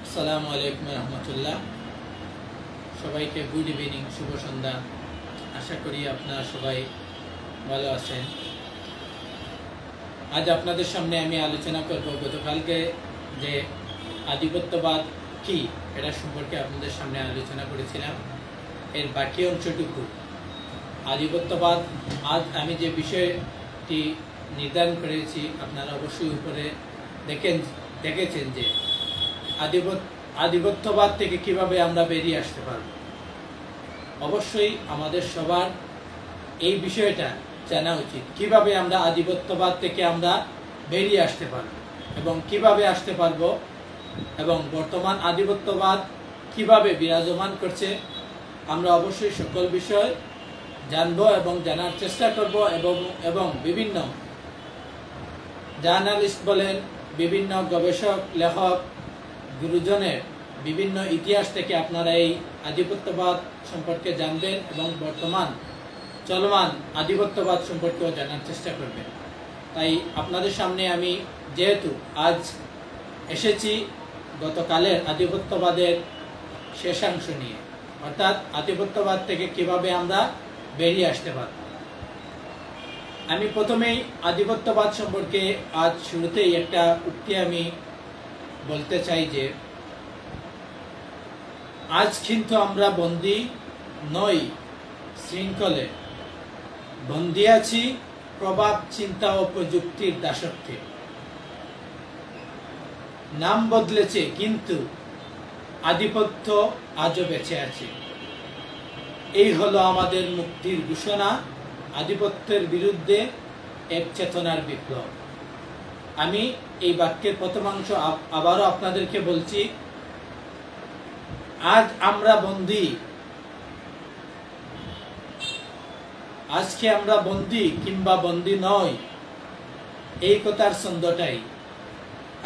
আসসালামু আলাইকুম রহমতুল্লাহ। সবাইকে গুড ইভিনিং, শুভ সন্ধ্যা। আশা করি আপনারা সবাই ভালো আছেন। আজ আপনাদের সামনে আমি আলোচনা করব গতকালকে যে আধিপত্যবাদ কি এটা সম্পর্কে আপনাদের সামনে আলোচনা করেছিলাম। এর বাকি অংশটুকু আধিপত্যবাদ। আজ আমি যে বিষয়টি নির্ধারণ করেছি আপনারা অবশ্যই উপরে দেখেছেন যে আধিপত্যবাদ থেকে কিভাবে আমরা বেরিয়ে আসতে পারব। অবশ্যই আমাদের সবার এই বিষয়টা জানা উচিত, কিভাবে আমরা আধিপত্যবাদ থেকে আমরা বেরিয়ে আসতে পারব এবং কিভাবে আসতে পারব এবং বর্তমান আধিপত্যবাদ কিভাবে বিরাজমান করছে আমরা অবশ্যই সকল বিষয় জানবো এবং জানার চেষ্টা করব এবং বিভিন্ন জার্নালিস্ট বলেন, বিভিন্ন গবেষক, লেখক, গুরুজনের বিভিন্ন ইতিহাস থেকে আপনারা এই আধিপত্যবাদ সম্পর্কে জানবেন এবং বর্তমান চলমান আধিপত্যবাদ সম্পর্কেও জানার চেষ্টা করবেন। তাই আপনাদের সামনে আমি যেহেতু আজ এসেছি গতকালের আধিপত্যবাদের শেষাংশ নিয়ে, অর্থাৎ আধিপত্যবাদ থেকে কিভাবে আমরা বেরিয়ে আসতে পারব। আমি প্রথমেই আধিপত্যবাদ সম্পর্কে আজ শুরুতেই একটা উক্তি আমি বলতে চাই যে আজ কিন্তু আমরা বন্দী নই শৃঙ্খলে, বন্দী আছি প্রভাব, চিন্তা ও প্রযুক্তির দাসত্বে। নাম বদলেছে কিন্তু আধিপত্য আজও বেঁচে আছে। এই হলো আমাদের মুক্তির ঘোষণা, আধিপত্যের বিরুদ্ধে এক চেতনার বিপ্লব। আমি এই বাক্যের প্রথমাংশ আবারও আপনাদেরকে বলছি, আজ আমরা বন্দী, আজকে আমরা বন্দী কিংবা বন্দী নই, এই কথার ছন্দটাই।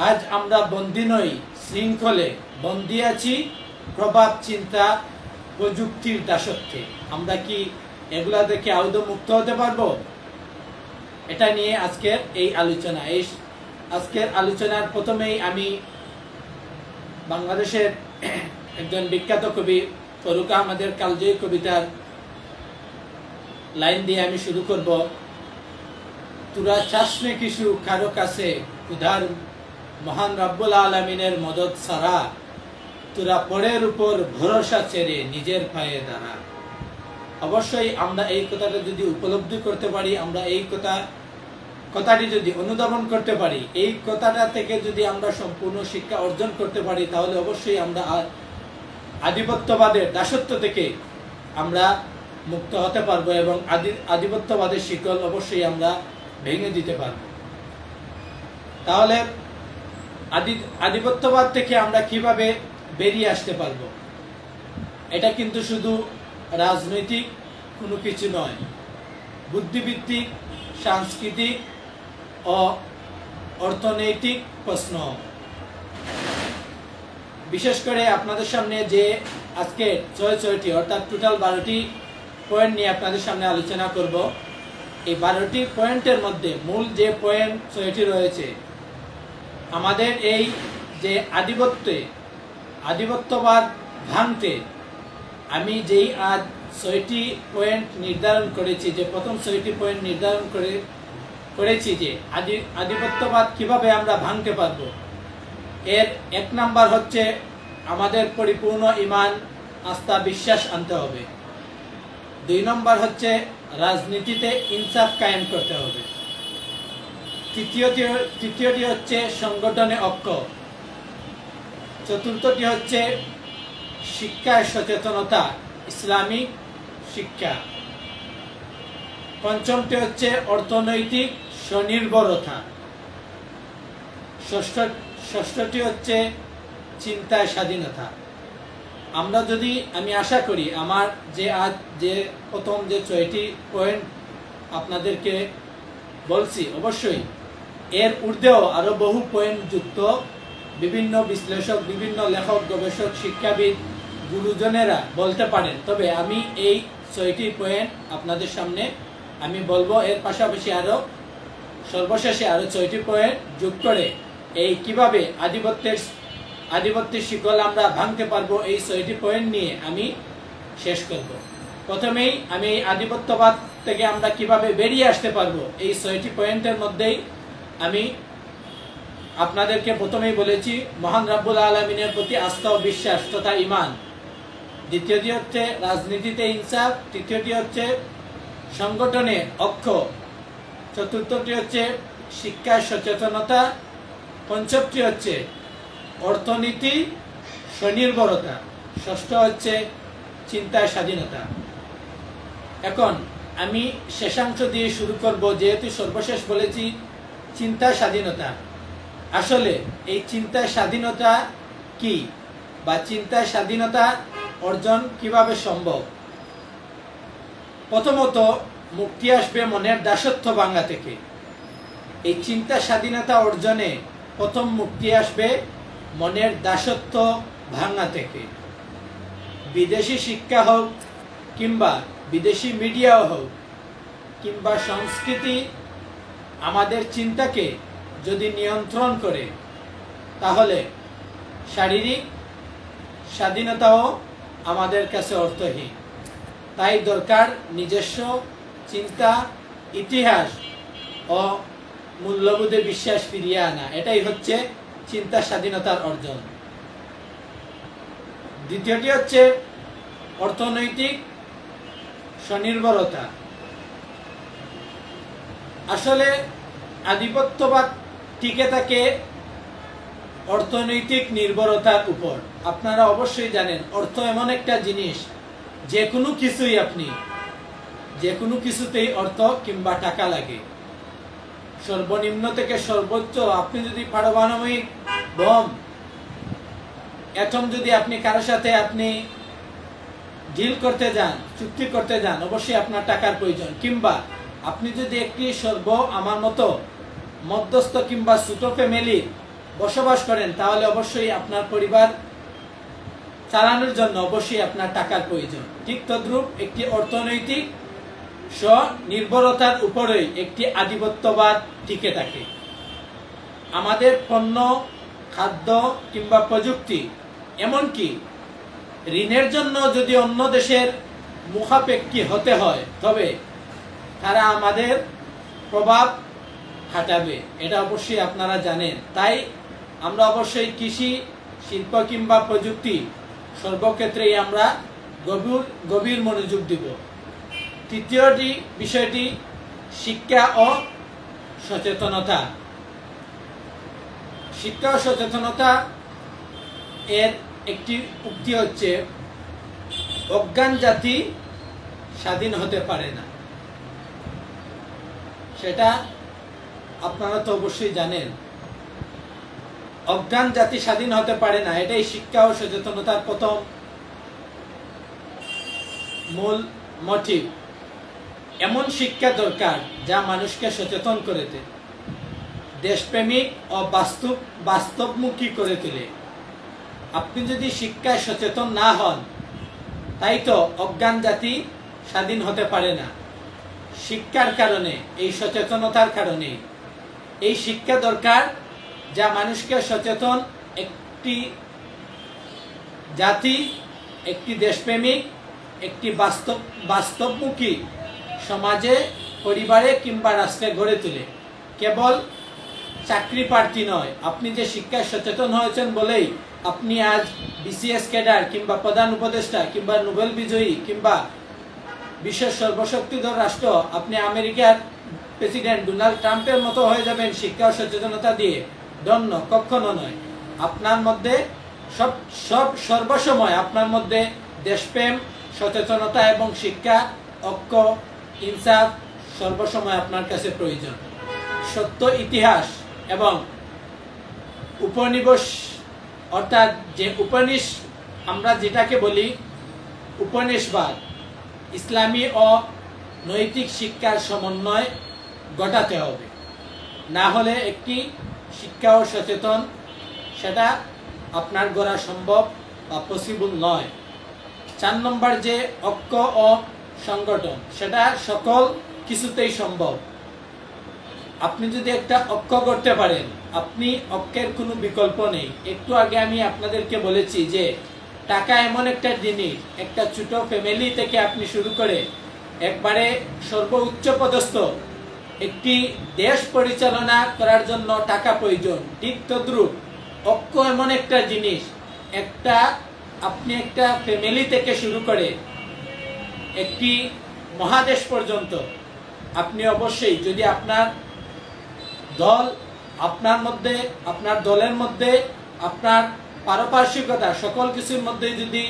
আজ আমরা বন্দী নই শৃঙ্খলে, বন্দী আছি প্রভাব, চিন্তা, প্রযুক্তির দাসত্বে। আমরা কি এগুলা থেকে আদৌ মুক্ত হতে পারবো? এটা নিয়ে আজকের এই আলোচনা। আজকের আলোচনার প্রথমেই আমি বাংলাদেশের একজন বিখ্যাত কবি ফরুক আহমেদের কালজয়ী কবিতার লাইন দিয়ে আমি শুরু করব। তোরা চাসনে কিছু কারো কাছে, উদার মহান রব্বুল আলমিনের মদত ছাড়া, তোরা পরের উপর ভরসা ছেড়ে নিজের পায়ে দাঁড়া। অবশ্যই আমরা এই কথাটা যদি উপলব্ধি করতে পারি, আমরা এই কথাটি যদি অনুধাবন করতে পারি, এই কথাটা থেকে যদি আমরা সম্পূর্ণ শিক্ষা অর্জন করতে পারি, তাহলে অবশ্যই আমরা আধিপত্যবাদের দাসত্ব থেকে আমরা মুক্ত হতে পারবো এবং আধিপত্যবাদের শিকল অবশ্যই আমরা ভেঙে দিতে পারবো। তাহলে আধিপত্যবাদ থেকে আমরা কিভাবে বেরিয়ে আসতে পারবো? এটা কিন্তু শুধু রাজনৈতিক কোনো কিছু নয়, বুদ্ধিভিত্তিক, সাংস্কৃতিক ও অর্থনৈতিক প্রশ্ন। বিশেষ করে আপনাদের সামনে যে আজকে ৬টি অর্থাৎ টোটাল ১২টি পয়েন্ট নিয়ে আপনাদের সামনে আলোচনা করব। এই 12টি পয়েন্টের মধ্যে মূল যে পয়েন্ট ৬টি রয়েছে, আমাদের এই যে আধিপত্যবাদ ভাঙতে আমি যেই আজ ৬টি পয়েন্ট নির্ধারণ করেছি, যে প্রথম ৬টি পয়েন্ট নির্ধারণ করেছি যে আধিপত্যবাদ কিভাবে আমরা ভাঙতে পারবো। এর ১ নাম্বার হচ্ছে আমাদের পরিপূর্ণ ঈমান, আস্থা, বিশ্বাস আনতে হবে। ২ নম্বর হচ্ছে রাজনীতিতে ইনসাফ কায়েম করতে হবে। তৃতীয়টি হচ্ছে সংগঠনে ঐক্য। চতুর্থটি হচ্ছে শিক্ষায় সচেতনতা, ইসলামিক শিক্ষা। পঞ্চমটি হচ্ছে অর্থনৈতিক স্বনির্ভরতা। ষষ্ঠটি হচ্ছে চিন্তায় স্বাধীনতা। আমরা যদি, আমি আশা করি আমার যে প্রথম যে ৬টি পয়েন্ট আপনাদেরকে বলছি, অবশ্যই এর ঊর্ধ্বেও আরো বহু পয়েন্ট যুক্ত বিভিন্ন বিশ্লেষক, বিভিন্ন লেখক, গবেষক, শিক্ষাবিদ, গুরুজনেরা বলতে পারেন। তবে আমি এই ৬টি পয়েন্ট আপনাদের সামনে আমি বলবো। এর পাশাপাশি আরো সর্বশেষে আরো ৬টি পয়েন্ট যোগ করে এই কিভাবে আধিপত্যের শিকল আমরা ভাঙতে পারবো, এই 6টি পয়েন্ট নিয়ে আমি শেষ করব। প্রথমেই আমি এই আধিপত্যবাদ থেকে আমরা কিভাবে বেরিয়ে আসতে পারবো, এই 6টি পয়েন্টের মধ্যেই আমি আপনাদেরকে প্রথমেই বলেছি মহান রব্বুল আলামিনের প্রতি আস্থা ও বিশ্বাস তথা ঈমান, দ্বিতীয়টি হচ্ছে রাজনীতিতে ইনসাফ, তৃতীয়টি হচ্ছে সংগঠনে ঐক্য, চতুর্থটি হচ্ছে শিক্ষায় সচেতনতা, পঞ্চমটি হচ্ছে অর্থনীতি স্বনির্ভরতা, ষষ্ঠ হচ্ছে চিন্তায় স্বাধীনতা। এখন আমি শেষাংশ দিয়ে শুরু করব, যেহেতু সর্বশেষ বলেছি চিন্তায় স্বাধীনতা। আসলে এই চিন্তায় স্বাধীনতা কি বা চিন্তায় স্বাধীনতা অর্জন কিভাবে সম্ভব? প্রথমত মুক্তি আসবে মনের দাসত্ব ভাঙা থেকে। এই চিন্তা স্বাধীনতা অর্জনে প্রথম মুক্তি আসবে মনের দাসত্ব ভাঙা থেকে। বিদেশি শিক্ষা হোক কিংবা বিদেশি মিডিয়াও হোক কিংবা সংস্কৃতি আমাদের চিন্তাকে যদি নিয়ন্ত্রণ করে, তাহলে শারীরিক স্বাধীনতাও আমাদের কাছে অর্থহীন। তাই দরকার নিজস্ব চিন্তা, ইতিহাস ও মূল্যবোধে বিশ্বাস ফিরিয়ে আনা। এটাই হচ্ছে চিন্তা স্বাধীনতার অর্জন। দ্বিতীয়টি হচ্ছে অর্থনৈতিক স্বনির্ভরতা। আসলে আধিপত্যবাদ টিকে থাকে অর্থনৈতিক নির্ভরতার উপর। আপনারা অবশ্যই জানেন অর্থ এমন একটা জিনিস, যে কোনো কিছুতেই অর্থ কিংবা টাকা লাগে। সর্বনিম্ন থেকে সর্বোচ্চ, আপনি যদি পারমাণবিক বোম যদি আপনি কারোর সাথে আপনি ডিল করতে যান, চুক্তি করতে যান, অবশ্যই আপনার টাকার প্রয়োজন। কিংবা আপনি যদি একটি আমার মতো মধ্যস্থ কিংবা ছোট ফ্যামিলি বসবাস করেন, তাহলে অবশ্যই আপনার পরিবার চালানোর জন্য অবশ্যই আপনার টাকার প্রয়োজন। ঠিক তদ্রূপ একটি অর্থনৈতিক স্বনির্ভরতার উপরেই একটি আধিপত্যবাদ টিকে থাকে। আমাদের পণ্য, খাদ্য কিংবা প্রযুক্তি, এমনকি ঋণের জন্য যদি অন্য দেশের মুখাপেক্ষী হতে হয়, তবে তারা আমাদের প্রভাব খাটাবে, এটা অবশ্যই আপনারা জানেন। তাই আমরা অবশ্যই কৃষি, শিল্প কিংবা প্রযুক্তি সর্বক্ষেত্রেই আমরা গভীর মনোযোগ দিব। তৃতীয়টি বিষয়টি শিক্ষা ও সচেতনতা। শিক্ষা ও সচেতনতা এর একটি উক্তি হচ্ছে, অজ্ঞান জাতি স্বাধীন হতে পারে না। সেটা আপনারা তো অবশ্যই জানেন। অজ্ঞান জাতি স্বাধীন হতে পারে না, এটাই শিক্ষা ও সচেতনতার প্রথম মূল মোটিভ। এমন শিক্ষা দরকার যা মানুষকে সচেতন করে দেয়, দেশপ্রেমিক ও বাস্তবমুখী করে তোলে। আপনি যদি শিক্ষায় সচেতন না হন, তাই তো অজ্ঞান জাতি স্বাধীন হতে পারে না। শিক্ষার কারণে, এই সচেতনতার কারণে এই শিক্ষা দরকার যা মানুষকে সচেতন একটি জাতি, একটি দেশপ্রেমিক, একটি বাস্তবমুখী সমাজে, পরিবারে কিংবা রাষ্ট্রে গড়ে তোলে। কেবল চাকরি প্রার্থী নয়, আপনি যে শিক্ষায় সচেতন হয়েছেন বলেই আপনি আজ বিসিএস ক্যাডার কিংবা প্রধান উপদেষ্টা কিংবা নোবেল বিজয়ী কিংবা বিশ্বের সর্বশক্তিধর রাষ্ট্র, আপনি আমেরিকার প্রেসিডেন্ট ডোনাল্ড ট্রাম্পের মতো হয়ে যাবেন শিক্ষা ও সচেতনতা দিয়ে। দন্য কখনো নয়। আপনার মধ্যে সর্বসময় আপনার মধ্যে দেশপ্রেম, সচেতনতা এবং শিক্ষা, ঐক্য, ইনসাফ সর্বসময় আপনার কাছে প্রয়োজন। সত্য ইতিহাস এবং উপনিবেশ, অর্থাৎ যে আমরা যেটাকে বলি উপনিবেশবাদ, ইসলামী ও নৈতিক শিক্ষার সমন্বয় ঘটাতে হবে। না হলে একটি শিক্ষা ও সচেতন সেটা আপনার গড়া সম্ভব বা পসিবল নয়। 4 নম্বর যে ঐক্য ও সংগঠন, সেটা সকল কিছুতেই সম্ভব। আপনি যদি একটা ঐক্য করতে পারেন, আপনি ঐক্যের কোনো বিকল্প নেই। একটু আগে আমি আপনাদেরকে বলেছি যে টাকা এমন একটা জিনিস, একটা ছোট ফ্যামিলি থেকে আপনি শুরু করে একবারে সর্বোচ্চ পদস্থ একটি দেশ পরিচালনা করার জন্য টাকা প্রয়োজন। ঠিক তদ্রূপ ঐক্য এমন একটা জিনিস, আপনি একটা ফ্যামিলি থেকে শুরু করে একটি মহাদেশ পর্যন্ত আপনি অবশ্যই, যদি আপনার দল, আপনার দলের মধ্যে আপনার পারপার্শ্বিকতা সকল কিছুর মধ্যে যদি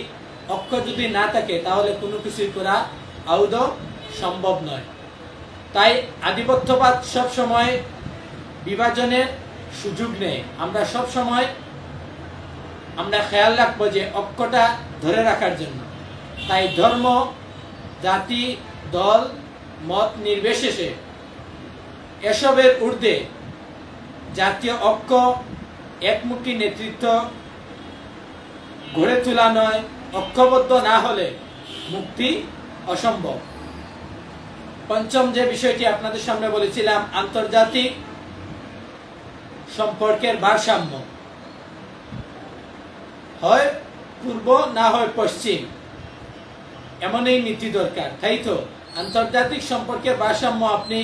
ঐক্য যদি না থাকে, তাহলে কোনো কিছুই করা আদৌ সম্ভব নয়। তাই আধিপত্যবাদ সব সময় বিভাজনের সুযোগ নেই। আমরা সব সময় খেয়াল রাখবো যে ঐক্যটা ধরে রাখার জন্য। তাই ধর্ম, জাতি, দল, মত নির্বিশেষে এসবের ঊর্ধ্বে জাতীয় ঐক্য, একমুখী নেতৃত্ব গড়ে তোলা নয়। ঐক্যবদ্ধ না হলে মুক্তি অসম্ভব। পঞ্চম যে বিষয়টি আপনাদের সামনে বলেছিলাম, আন্তর্জাতিক সম্পর্কের ভারসাম্য। হয় পূর্ব না হয় পশ্চিম, এমনই নীতি দরকার, তাই তো? আন্তর্জাতিক সম্পর্কের ভারসাম্য আপনি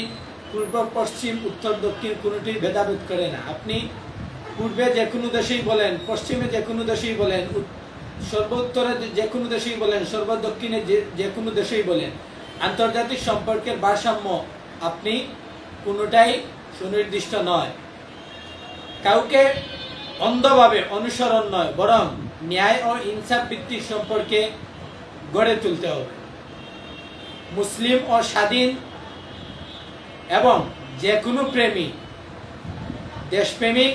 পূর্ব পশ্চিম উত্তর দক্ষিণ কোনোটি ভেদাভেদ করে না। আপনি পূর্বে যে কোনো দেশেই বলেন, পশ্চিমে যে কোনো দেশেই বলেন, সর্বোত্তরে যে কোনো দেশেই বলেন, সর্বদক্ষিণে যে কোনো দেশেই বলেন, আন্তর্জাতিক সম্পর্কের ভারসাম্য আপনি কোনোটাই সুনির্দিষ্ট নয়। কাউকে অন্ধভাবে অনুসরণ নয়, বরং ন্যায় ও ইনসাফ ভিত্তিক সম্পর্কে গড়ে তুলতে হবে। মুসলিম ও স্বাধীন এবং যে কোনো দেশপ্রেমিক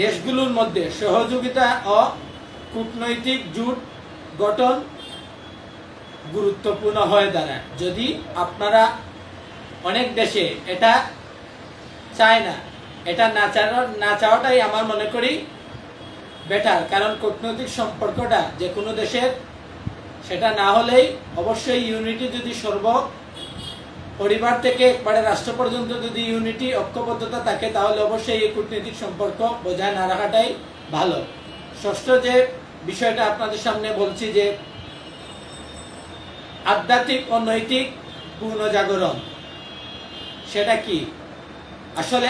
দেশগুলোর মধ্যে সহযোগিতা ও কূটনৈতিক জোট গঠন গুরুত্বপূর্ণ হয়ে দাঁড়ায়। যদি আপনারা, অনেক দেশে এটা চায় না, এটা না চাওয়াটাই আমার মনে করি বেটার। কারণ কূটনৈতিক সম্পর্কটা যে কোনো দেশের, সেটা না হলেই অবশ্যই ইউনিটি, যদি পরিবার থেকে একবারে রাষ্ট্র পর্যন্ত যদি ইউনিটি, ঐক্যবদ্ধতা থাকে, তাহলে অবশ্যই এই কূটনৈতিক সম্পর্ক বজায় না রাখাটাই ভালো। ষষ্ঠ যে বিষয়টা আপনাদের সামনে বলছি, যে আধ্যাত্মিক ও নৈতিক পুনর্জাগরণ। সেটা কি? আসলে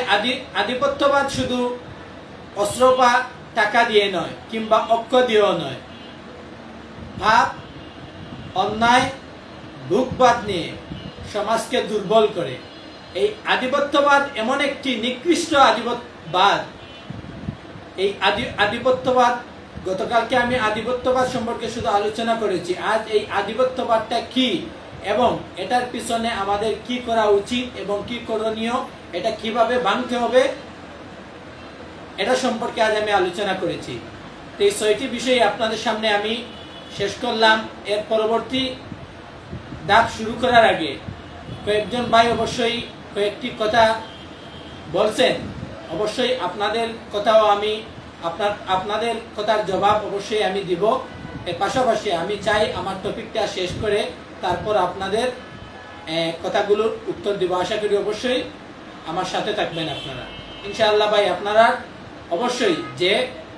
আধিপত্যবাদ শুধু অস্ত্র বা টাকা দিয়ে নয়, কিংবা ঐক্য দিয়েও নয়। ভাব, অন্যায়, ভোগবাদ নিয়ে সমাজকে দুর্বল করে। এই আধিপত্যবাদ এমন একটি নিকৃষ্ট আধিপত্যবাদ। এই আধিপত্যবাদ, গতকালকে আমি আধিপত্যবাদ সম্পর্কে শুধু আলোচনা করেছি। আজ এই আধিপত্যবাদটা কি এবং এটার পিছনে আমাদের কি করা উচিত এবং কি করণীয়, এটা কিভাবে ভাঙতে হবে, এটা সম্পর্কে আজ আমি আলোচনা করেছি। তো এই 6টি বিষয় আপনাদের সামনে আমি শেষ করলাম। এর পরবর্তী ধাপ শুরু করার আগে কয়েকজন ভাই অবশ্যই কয়েকটি কথা বলছেন, অবশ্যই আপনাদের কথাও আমি আপনাদের কথার জবাব অবশ্যই আমি দিব। এর পাশাপাশি আমি চাই আমার টপিকটা শেষ করে তারপর আপনাদের কথাগুলোর উত্তর দিব। আশা করি অবশ্যই আমার সাথে থাকবেন আপনারা, ইনশাআল্লাহ। ভাই, আপনারা অবশ্যই যে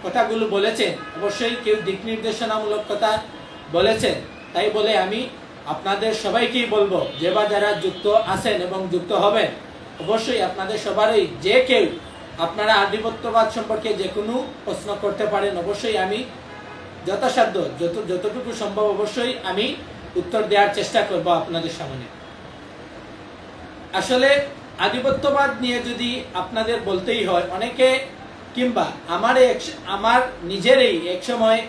কথাগুলো বলেছেন, অবশ্যই কেউ দিক নির্দেশনামূলক কথা বলেছেন, তাই বলে আমি আপনাদের সবাইকেই বলবো, যে বা যারা যুক্ত আছেন এবং যুক্ত হবেন, অবশ্যই আপনাদের সবারই যে কেউ আপনারা আধিপত্যবাদ সম্পর্কে যে কোনো প্রশ্ন করতে পারেন। অবশ্যই আমি যথাসাধ্য যতটুকু সম্ভব অবশ্যই আমি উত্তর দেওয়ার চেষ্টা করব আপনাদের সামনে। আসলে আধিপত্যবাদ নিয়ে যদি আপনাদের বলতেই হয়, অনেকে কিংবা আমার নিজেরই এক সময়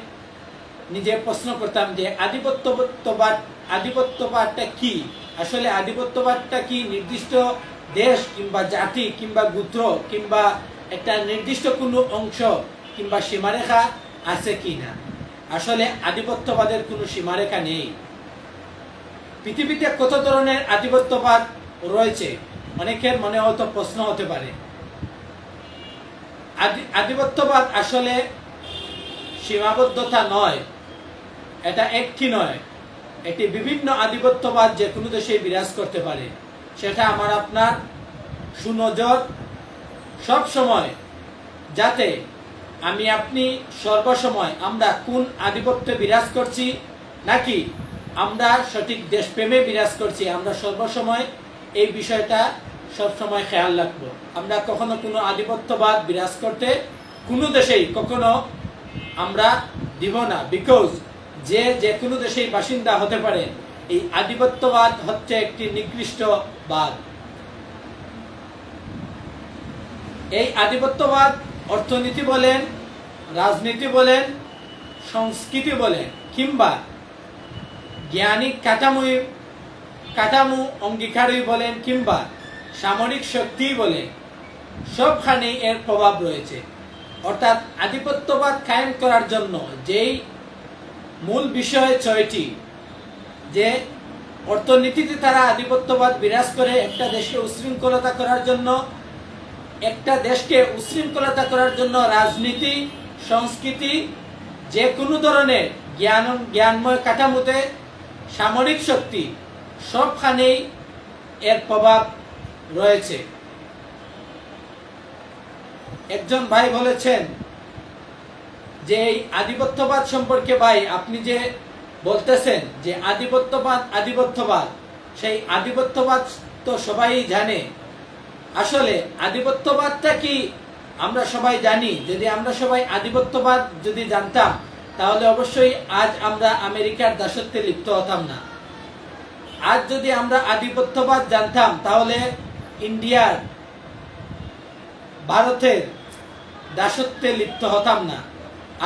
নিজে প্রশ্ন করতাম যে আধিপত্যবাদটা কি? আসলে আধিপত্যবাদটা কি নির্দিষ্ট দেশ কিংবা জাতি কিংবা গোত্র কিংবা একটা নির্দিষ্ট কোনো অংশ কিংবা সীমারেখা আছে কি না? আসলে আধিপত্যবাদের কোনো সীমারেখা নেই। পৃথিবীতে কত ধরনের আধিপত্যবাদ রয়েছে অনেকের মনে হয়তো প্রশ্ন হতে পারে। আধিপত্যবাদ আসলে সীমাবদ্ধতা নয়, এটা একটি নয়, এটি বিভিন্ন আধিপত্যবাদ যে কোনো দেশে বিরাজ করতে পারে। সেটা আমার আপনার সুনজর সব সময় যাতে আমি আপনি সর্বসময় আমরা কোন আধিপত্যে বিরাজ করছি নাকি আমরা সঠিক দেশপ্রেমে বিরাজ করছি, আমরা সর্বসময় এই বিষয়টা সবসময় খেয়াল রাখবো। আমরা কখনো কোনো আধিপত্যবাদ বিরাজ করতে কোনো দেশেই কখনো আমরা দিব না, বিকজ যে কোনো দেশেই বাসিন্দা হতে পারে। এই আধিপত্যবাদ হচ্ছে একটি নিকৃষ্টবাদ। এই আধিপত্যবাদ অর্থনীতি বলেন, রাজনীতি বলেন, সংস্কৃতি বলেন কিংবা জ্ঞানিক কাঠামো অঙ্গীকারই বলেন কিংবা সামরিক শক্তি বলেন, সবখানেই এর প্রভাব রয়েছে। অর্থাৎ আধিপত্যবাদ কায়েম করার জন্য যেই মূল বিষয় 6টি, যে অর্থনীতিতে তারা আধিপত্যবাদ বিরাজ করে একটা দেশকে উশৃঙ্খলতা করার জন্য, একটা দেশকে উশৃঙ্খলতা করার জন্য রাজনীতি, সংস্কৃতি, যে কোনো ধরনের জ্ঞানময় কাঠামোতে, সামরিক শক্তি, সবখানেই এর প্রভাব রয়েছে। একজন ভাই বলেছেন যে এই আধিপত্যবাদ সম্পর্কে, ভাই আপনি যে বলতেছেন যে আধিপত্যবাদ, সেই আধিপত্যবাদ তো সবাই জানে। আসলে আধিপত্যবাদটা কি আমরা সবাই জানি? যদি আমরা সবাই আধিপত্যবাদ যদি জানতাম তাহলে অবশ্যই আজ আমরা আমেরিকার দাসত্বে লিপ্ত হতাম না। আজ যদি আমরা আধিপত্যবাদ জানতাম তাহলে ইন্ডিয়ার, ভারতের দাসত্বে লিপ্ত হতাম না।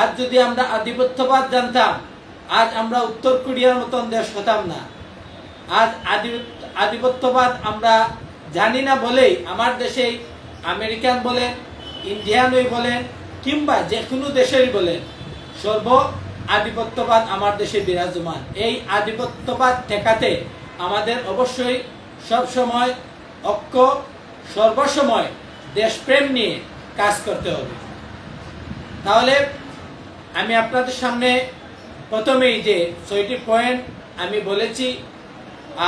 আজ যদি আমরা আধিপত্যবাদ জানতাম আজ আমরা উত্তর কোরিয়ার মতন দেশ হতাম না। আজ আধিপত্যবাদ আমরা জানি না বলেই আমার দেশে আমেরিকান বলেন, ইন্ডিয়ানই বলেন কিংবা যে কোনো দেশেরই বলেন, সর্ব আধিপত্যবাদ আমার দেশে বিরাজমান। এই আধিপত্যবাদ ঠেকাতে আমাদের অবশ্যই সবসময় সর্বসময় দেশপ্রেম নিয়ে কাজ করতে হবে। তাহলে আমি আপনাদের সামনে প্রথমেই যে 6টি পয়েন্ট আমি বলেছি,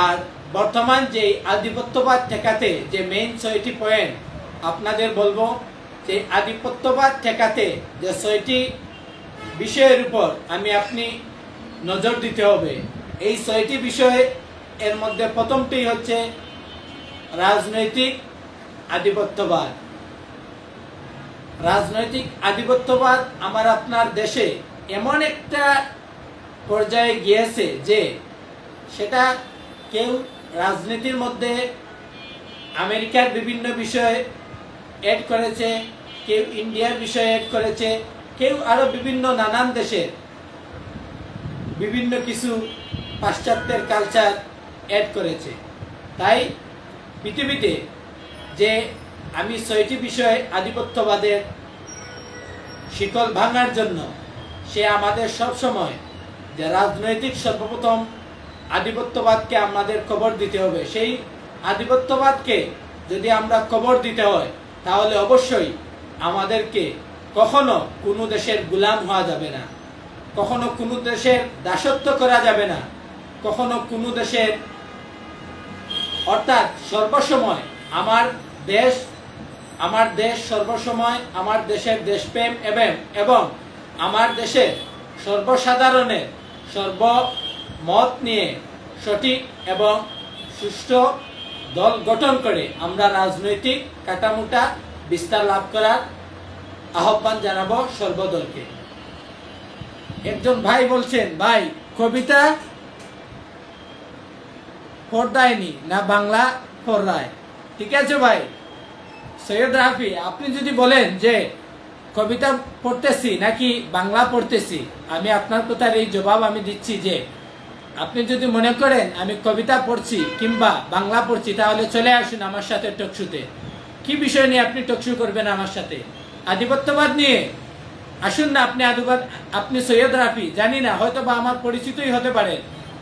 আর বর্তমান যে আধিপত্যবাদ ঠেকাতে যে মেইন 6টি পয়েন্ট আপনাদের বলবো, যে আধিপত্যবাদ ঠেকাতে যে 6টি বিষয়ের উপর আপনি নজর দিতে হবে। এই 6টি বিষয়, এর মধ্যে প্রথমটি হচ্ছে রাজনৈতিক আধিপত্যবাদ। রাজনৈতিক আধিপত্যবাদ আমার আপনার দেশে এমন একটা পর্যায়ে গিয়েছে যে সেটা কেউ রাজনীতির মধ্যে আমেরিকার বিভিন্ন বিষয় এড করেছে, কেউ ইন্ডিয়ার বিষয় এড করেছে, কেউ আরো বিভিন্ন নানান দেশের বিভিন্ন কিছু পাশ্চাত্যের কালচার এড করেছে। তাই পৃথিবীতে যে আমি 6টি বিষয় আধিপত্যবাদের শিকল ভাঙার জন্য, সে আমাদের সব সময় যে রাজনৈতিক সর্বপ্রথম আধিপত্যবাদকে আমাদের কবর দিতে হবে। সেই আধিপত্যবাদকে যদি আমরা কবর দিতে হয় তাহলে অবশ্যই আমাদেরকে কখনো কোনো দেশের গোলাম হওয়া যাবে না, কখনো কোনো দেশের দাসত্ব করা যাবে না, কখনো কোনো দেশের, অর্থাৎ সর্বসময় আমার দেশ সর্বসময় আমার দেশের দেশপ্রেম এবং আমার দেশের সর্বসাধারণের সর্বমত নিয়ে সঠিক এবং সুষ্ঠু দল গঠন করে আমরা রাজনৈতিক কাঠামোটা বিস্তার লাভ করার আহ্বান জানাবো সর্বদলকে। একজন ভাই বলছেন, ভাই কবিতা পড়ায়নি না বাংলা পড়ায়? ঠিক আছে ভাই সৈয়দ রাফি, আপনি যদি বলেন যে কবিতা পড়তেছি নাকি বাংলা পড়তেছি, আমি আপনার কথার এই জবাব আমি দিচ্ছি যে আপনি যদি মনে করেন আমি কবিতা পড়ছি কিংবা বাংলা পড়ছি তাহলে চলে আসুন আমার সাথে টকশুতে। কি বিষয় নিয়ে আপনি টকশু করবেন আমার সাথে? আধিপত্যবাদ নিয়ে আসুন না। আপনি সৈয়দ রাফি, জানি না, হয়তো বা আমার পরিচিতই হতে পারে,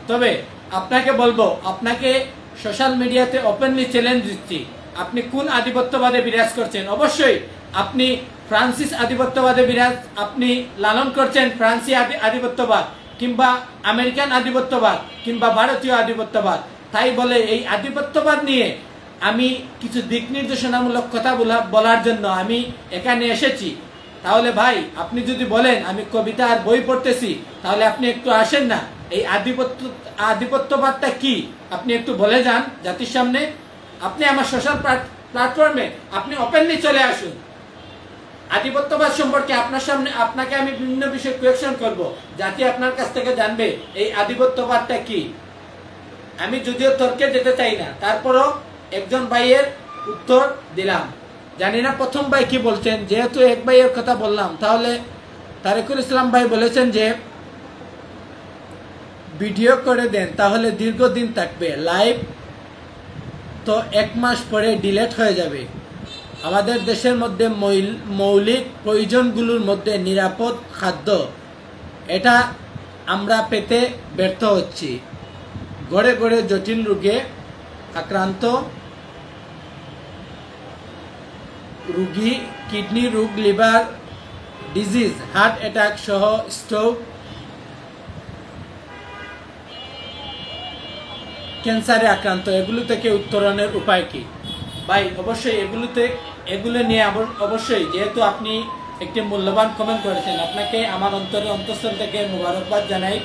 তবে আপনাকে বলবো, আপনাকে সোশ্যাল মিডিয়াতে ওপেনলি চ্যালেঞ্জ দিচ্ছি, আপনি কোন আধিপত্যবাদে বিরাজ করছেন? অবশ্যই আপনি ফ্রান্সিস আধিপত্যবাদে আপনি লালন করছেন, ফ্রান্সি আধিপত্যবাদ কিংবা আমেরিকান আধিপত্যবাদ কিংবা ভারতীয় আধিপত্যবাদ। তাই বলে এই আধিপত্যবাদ নিয়ে আমি কিছু দিক নির্দেশনামূলক কথা বলার জন্য আমি এখানে এসেছি। তাহলে ভাই আপনি যদি বলেন আমি কবিতা আর বই পড়তেছি, তাহলে আপনি একটু আসেন না, এই আধিপত্যবাদটা কি আপনি একটু বলে যান জাতির সামনে। আপনি আমার সোশ্যাল প্ল্যাটফর্মে আপনি ওপেনলি চলে আসুন। আধিপত্যবাদ সম্পর্কে আপনার সামনে আপনাকে আমি বিভিন্ন বিষয়ে কোয়েকশন করব, জাতি আপনার কাছ থেকে জানবে এই আধিপত্যবাদটা কি। আমি যদিও তর্কে যেতে চাই না, তারপরও একজন ভাইয়ের উত্তর দিলাম। জানি না প্রথম ভাই কি বলছেন, যেহেতু এক ভাইয়ের কথা বললাম, তাহলে তারেকুল ইসলাম ভাই বলেছেন যে ভিডিও করে দেন তাহলে দীর্ঘদিন থাকবে, লাইভ তো 1 মাস পরে ডিলেট হয়ে যাবে। আমাদের দেশের মধ্যে মৌলিক প্রয়োজনগুলোর মধ্যে নিরাপদ খাদ্য, এটা আমরা পেতে ব্যর্থ হচ্ছি। গড়ে গড়ে জটিল রোগে আক্রান্ত রোগী, কিডনি রোগ, লিভার ডিজিজ, হার্ট অ্যাটাক সহ স্ট্রোক, ক্যান্সারে আক্রান্ত, এগুলো থেকে উত্তরণের উপায় কি? ভাই অবশ্যই এগুলো নিয়ে অবশ্যই, যেহেতু আপনি একটি মূল্যবান কমেন্ট করেছেন, আপনাকে আমার অন্তঃস্থল থেকে মোবারকবাদ জানাই।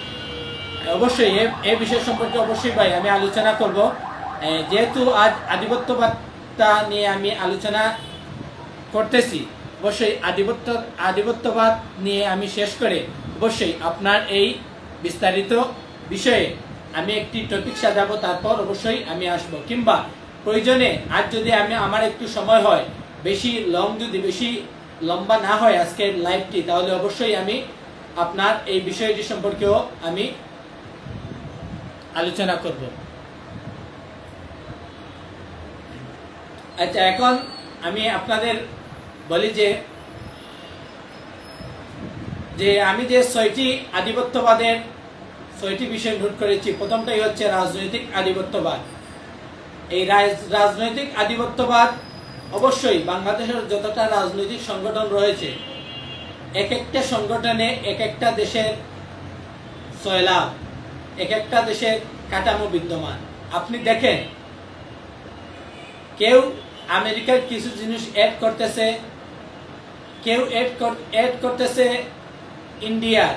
অবশ্যই এই বিষয় সম্পর্কে অবশ্যই ভাই আমি আলোচনা করব। যেহেতু আজ আধিপত্যবাদটা নিয়ে আমি আলোচনা করতেছি, অবশ্যই আধিপত্যবাদ নিয়ে আমি শেষ করে অবশ্যই আপনার এই বিস্তারিত বিষয়ে আমি একটি টপিক সাজাবো, তারপর অবশ্যই আমি আসব। কিংবা প্রয়োজনে আজ যদি আমার একটু সময় হয়, বেশি লম্বা না হয় আজকের লাইভটি, তাহলে অবশ্যই আমি আপনার এই বিষয়টি সম্পর্কেও আমি আলোচনা করব। আচ্ছা, এখন আমি আপনাদের বলি যে আমি যে 6টি আধিপত্যবাদের 6টি বিষয় নোট করেছি। প্রথমটাই হচ্ছে রাজনৈতিক আধিপত্যবাদ। এই রাজনৈতিক আধিপত্যবাদ অবশ্যই বাংলাদেশের যতটা রাজনৈতিক সংগঠন রয়েছে, এক একটা সংগঠনে এক একটা দেশের সয়লাভ, এক একটা দেশের কাঠামো বিদ্যমান। আপনি দেখেন, কেউ আমেরিকার কিছু জিনিস অ্যাড করতেছে, কেউ অ্যাড করতেছে ইন্ডিয়ার,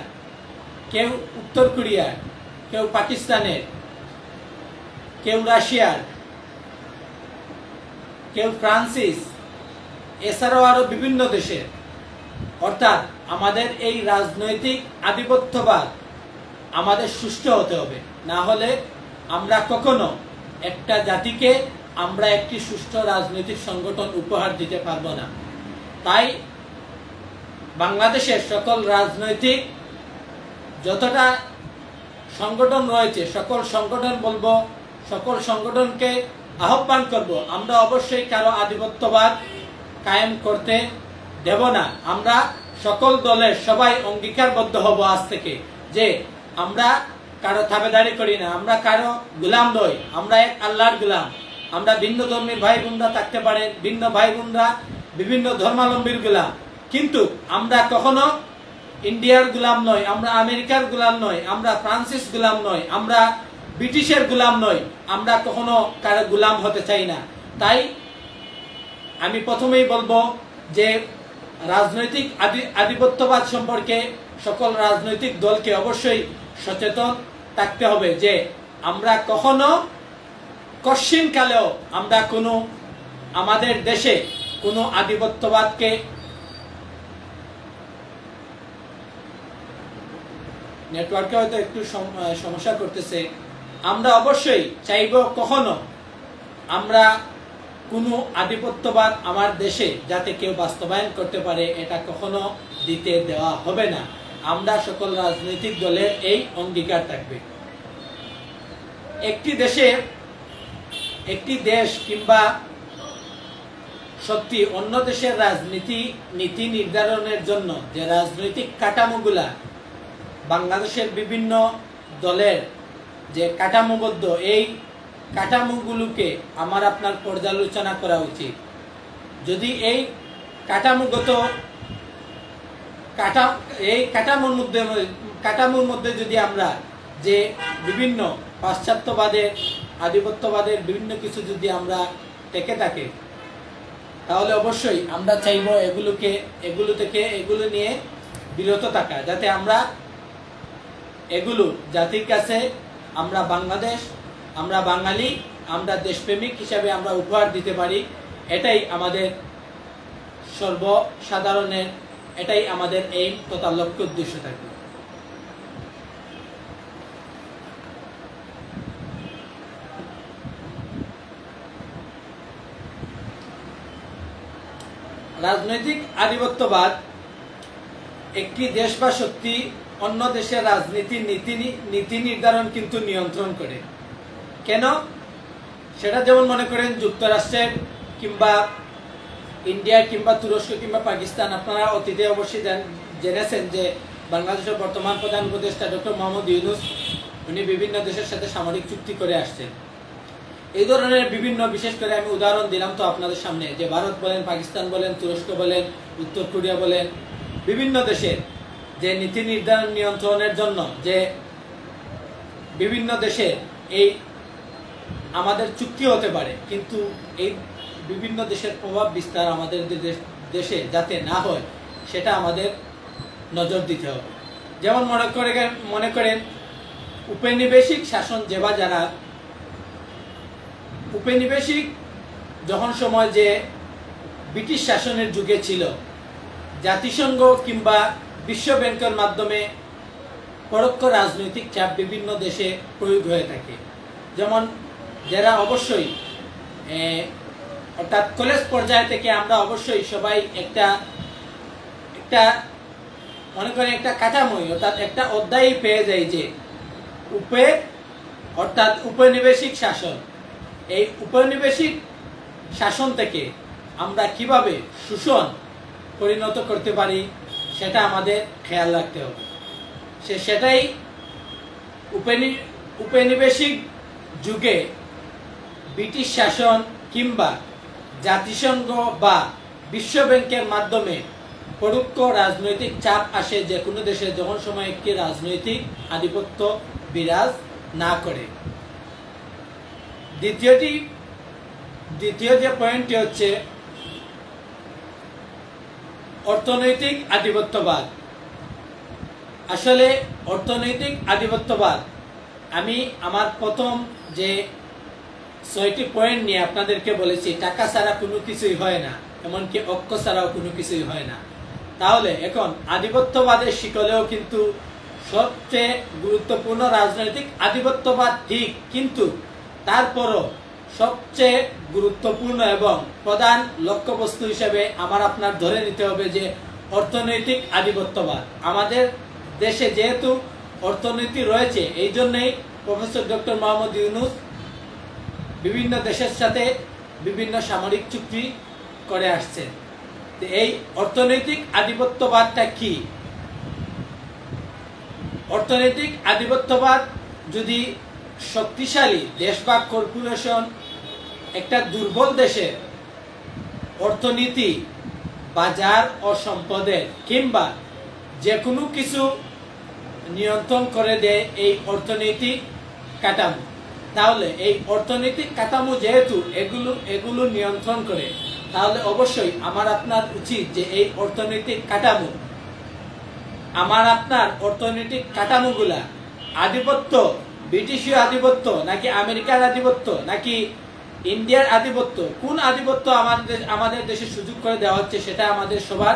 কেউ উত্তর কোরিয়ার, কেউ পাকিস্তানের, কেউ রাশিয়ার, কেউ ফ্রান্সিস, এছাড়াও আরো বিভিন্ন দেশের। অর্থাৎ আমাদের এই রাজনৈতিক আধিপত্যবাদ আমাদের সুষ্ঠু হতে হবে, না হলে আমরা কখনো একটা জাতিকে আমরা একটি সুষ্ঠু রাজনৈতিক সংগঠন উপহার দিতে পারবো না। তাই বাংলাদেশের সকল রাজনৈতিক যতটা সংগঠন রয়েছে, সকল সংগঠনকে আহ্বান করব, আমরা অবশ্যই কারো আধিপত্যবাদ কায়েম করতে দেব না। আমরা সকল দলের সবাই অঙ্গীকারবদ্ধ হব আজ থেকে যে আমরা কারো তাবেদারি করি না, আমরা কারো গোলাম নই, আমরা এক আল্লাহর গোলাম। আমরা ভিন্ন ধর্মের ভাই বোনরা থাকতে পারে, ভিন্ন ভাই বোনরা বিভিন্ন ধর্মাবলম্বীর গোলাম, কিন্তু আমরা কখনো ইন্ডিয়ার গোলাম নই, আমরা আমেরিকার গোলাম নই, আমরা ফ্রান্সিস গোলাম নই, আমরা ব্রিটিশের গোলাম নই, আমরা কখনো কারো গোলাম হতে চাই না। তাই আমি প্রথমেই বলবো যে রাজনৈতিক আধিপত্যবাদ সম্পর্কে সকল রাজনৈতিক দলকে অবশ্যই সচেতন থাকতে হবে যে আমরা কখনো কশ্চিনকালেও আমরা আমাদের দেশে কোনো আধিপত্যবাদকে নেটওয়ার্কে হয়তো একটু সমস্যা করতেছে। আমরা অবশ্যই চাইব কখনো আমরা কোনো আধিপত্যবাদ আমার দেশে যাতে কেউ বাস্তবায়ন করতে পারে, এটা কখনো দিতে দেওয়া হবে না। আমরা সকল রাজনৈতিক দলের এই অঙ্গীকার থাকবে। একটি দেশ কিংবা সত্যি অন্য দেশের নীতি নির্ধারণের জন্য যে রাজনৈতিক কাঠামোগুলা বাংলাদেশের বিভিন্ন দলের যে কাঠামোবদ্ধ, এই কাঠামোগুলোকে আমার আপনার পর্যালোচনা করা উচিত। যদি এই কাঠামোর মধ্যে যদি আমরা যে বিভিন্ন পাশ্চাত্যবাদের আধিপত্যবাদের বিভিন্ন কিছু যদি আমরা থেকে থাকে, তাহলে অবশ্যই আমরা চাইব এগুলো নিয়ে বিরত থাকা, যাতে আমরা এগুলো জাতির কাছে আমরা বাংলাদেশ, আমরা বাঙালি, আমরা দেশপ্রেমিক হিসাবে আমরা উপহার দিতে পারি। এটাই আমাদের সর্বসাধারণের, এটাই আমাদের এইম তথা লক্ষ্য উদ্দেশ্য থাকবে। রাজনৈতিক আধিপত্যবাদ একটি দেশ বা শক্তি অন্য দেশের রাজনীতির নীতি নির্ধারণ কিন্তু নিয়ন্ত্রণ করে। কেন? সেটা যেমন মনে করেন যুক্তরাষ্ট্রের কিংবা ইন্ডিয়া কিংবা তুরস্ক কিংবা পাকিস্তান, আপনারা অতীতে অবশ্যই জেনেছেন যে বাংলাদেশের বর্তমান প্রধান উপদেষ্টা ডক্টর মোহাম্মদ ইউনূস, উনি বিভিন্ন দেশের সাথে সামরিক চুক্তি করে আসছেন। এই ধরনের বিভিন্ন, বিশেষ করে আমি উদাহরণ দিলাম তো আপনাদের সামনে, যে ভারত বলেন, পাকিস্তান বলেন, তুরস্ক বলেন, উত্তর কোরিয়া বলেন, বিভিন্ন দেশের যে নীতি নির্ধারণ নিয়ন্ত্রণের জন্য যে বিভিন্ন দেশে এই আমাদের চুক্তি হতে পারে, কিন্তু এই বিভিন্ন দেশের প্রভাব বিস্তার আমাদের দেশে যাতে না হয় সেটা আমাদের নজর দিতে হবে। যেমন মনে করেন উপনিবেশিক শাসন যারা উপনিবেশিক যখন সময় যে ব্রিটিশ শাসনের যুগে ছিল, জাতিসংঘ কিংবা বিশ্ব ব্যাংকের মাধ্যমে পরোক্ষ রাজনৈতিক চাপ বিভিন্ন দেশে প্রয়োগ হয়ে থাকে। যেমন যারা অবশ্যই অর্থাৎ কলেজ পর্যায় থেকে আমরা অবশ্যই সবাই একটা মনে করেন একটা কাঠামোই অর্থাৎ একটা অধ্যায় পেয়ে যায় যে অর্থাৎ উপনিবেশিক শাসন। এই উপনিবেশিক শাসন থেকে আমরা কিভাবে শোষণ পরিণত করতে পারি সেটা আমাদের খেয়াল রাখতে হবে। সেটাই উপনিবেশিক যুগে ব্রিটিশ শাসন কিংবা জাতিসংঘ বা বিশ্ব ব্যাংকের মাধ্যমে পরোক্ষ রাজনৈতিক চাপ আসে যে কোনো দেশে, যখন সময় একটি রাজনৈতিক আধিপত্য বিরাজ না করে। দ্বিতীয় যে পয়েন্টটি হচ্ছে অর্থনৈতিক আধিপত্যবাদ। আসলে অর্থনৈতিক আধিপত্যবাদ আমি আমার প্রথম যে 6টি পয়েন্ট নিয়ে আপনাদেরকে বলেছি, টাকা ছাড়া কোনো কিছুই হয় না, এমনকি অক্ষ ছাড়াও কোনো কিছুই হয় না। তাহলে এখন আধিপত্যবাদের শিকলেও কিন্তু সবচেয়ে গুরুত্বপূর্ণ রাজনৈতিক আধিপত্যবাদ ঠিক, কিন্তু তারপরও সবচেয়ে গুরুত্বপূর্ণ এবং প্রধান লক্ষ্যবস্তু হিসেবে আমার আপনার ধরে নিতে হবে যে অর্থনৈতিক আধিপত্যবাদ। আমাদের দেশে যেহেতু অর্থনীতি রয়েছে, এই জন্যই প্রফেসর ডক্টর মোহাম্মদ ইউনূস বিভিন্ন দেশের সাথে বিভিন্ন সামরিক চুক্তি করে আসছে। এই অর্থনৈতিক আধিপত্যবাদটা কি? অর্থনৈতিক আধিপত্যবাদ যদি শক্তিশালী দেশ বা কর্পোরেশন একটা দুর্বল দেশের অর্থনীতি, বাজার ও সম্পদের কিংবা যে কোনো কিছু নিয়ন্ত্রণ করে দেয় এই অর্থনৈতিক কাঠামো, তাহলে এই অর্থনৈতিক কাঠামো যেহেতু এগুলো নিয়ন্ত্রণ করে, তাহলে অবশ্যই আমার আপনার উচিত যে এই অর্থনৈতিক কাঠামো, আমার আপনার অর্থনৈতিক কাঠামোগুলা আধিপত্য, ব্রিটিশীয় আধিপত্য নাকি আমেরিকার আধিপত্য নাকি ইন্ডিয়ার আধিপত্য, কোন আধিপত্য আমাদের দেশে সুযোগ করে দেওয়া হচ্ছে সেটা আমাদের সবার,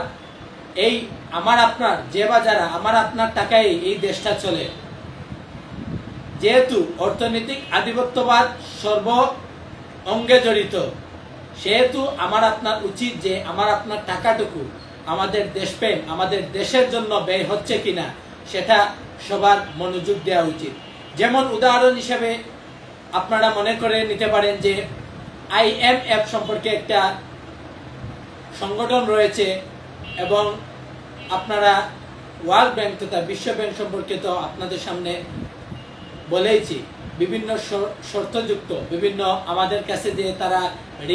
এই আমার আপনার যে বা যারা আমার আপনার টাকায় এই দেশটা চলে, যেহেতু অর্থনৈতিক আধিপত্যবাদ সর্ব অঙ্গে জড়িত, সেহেতু আমার আপনার উচিত যে আমার আপনার টাকাটুকু আমাদের দেশপ্রেম, আমাদের দেশের জন্য ব্যয় হচ্ছে কিনা সেটা সবার মনোযোগ দেওয়া উচিত। যেমন উদাহরণ হিসেবে আপনারা মনে করে নিতে পারেন যে IMF সম্পর্কে একটা সংগঠন রয়েছে এবং আপনারা ওয়ার্ল্ড ব্যাংক তথা বিশ্ব ব্যাংক সম্পর্কে তো আপনাদের সামনে বলেইছি, বিভিন্ন শর্তযুক্ত বিভিন্ন আমাদের কাছে যে তারা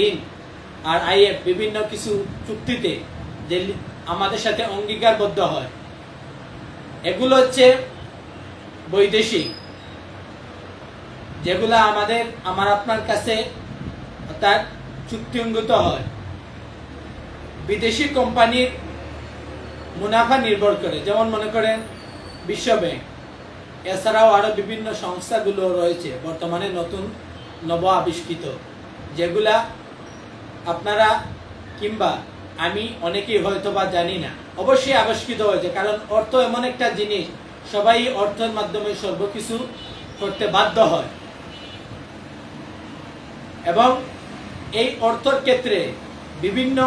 ঋণ আর IF বিভিন্ন কিছু চুক্তিতে যে আমাদের সাথে অঙ্গীকারবদ্ধ হয়, এগুলো হচ্ছে বৈদেশিক, যেগুলা আমার আপনার কাছে অর্থাৎ চুক্তিঙ্গিত হয়। বিদেশি কোম্পানির মুনাফা নির্ভর করে। যেমন মনে করেন বিশ্ব ব্যাংক, এছাড়াও আরো বিভিন্ন সংস্থাগুলো রয়েছে বর্তমানে নতুন নব আবিষ্কৃত, যেগুলা আপনারা কিংবা আমি অনেকেই হয়তো বা জানি না, অবশ্যই আবিষ্কৃত হয়েছে। কারণ অর্থ এমন একটা জিনিস, সবাই অর্থের মাধ্যমে সর্বকিছু করতে বাধ্য হয়, এবং এই অর্থের ক্ষেত্রে বিভিন্ন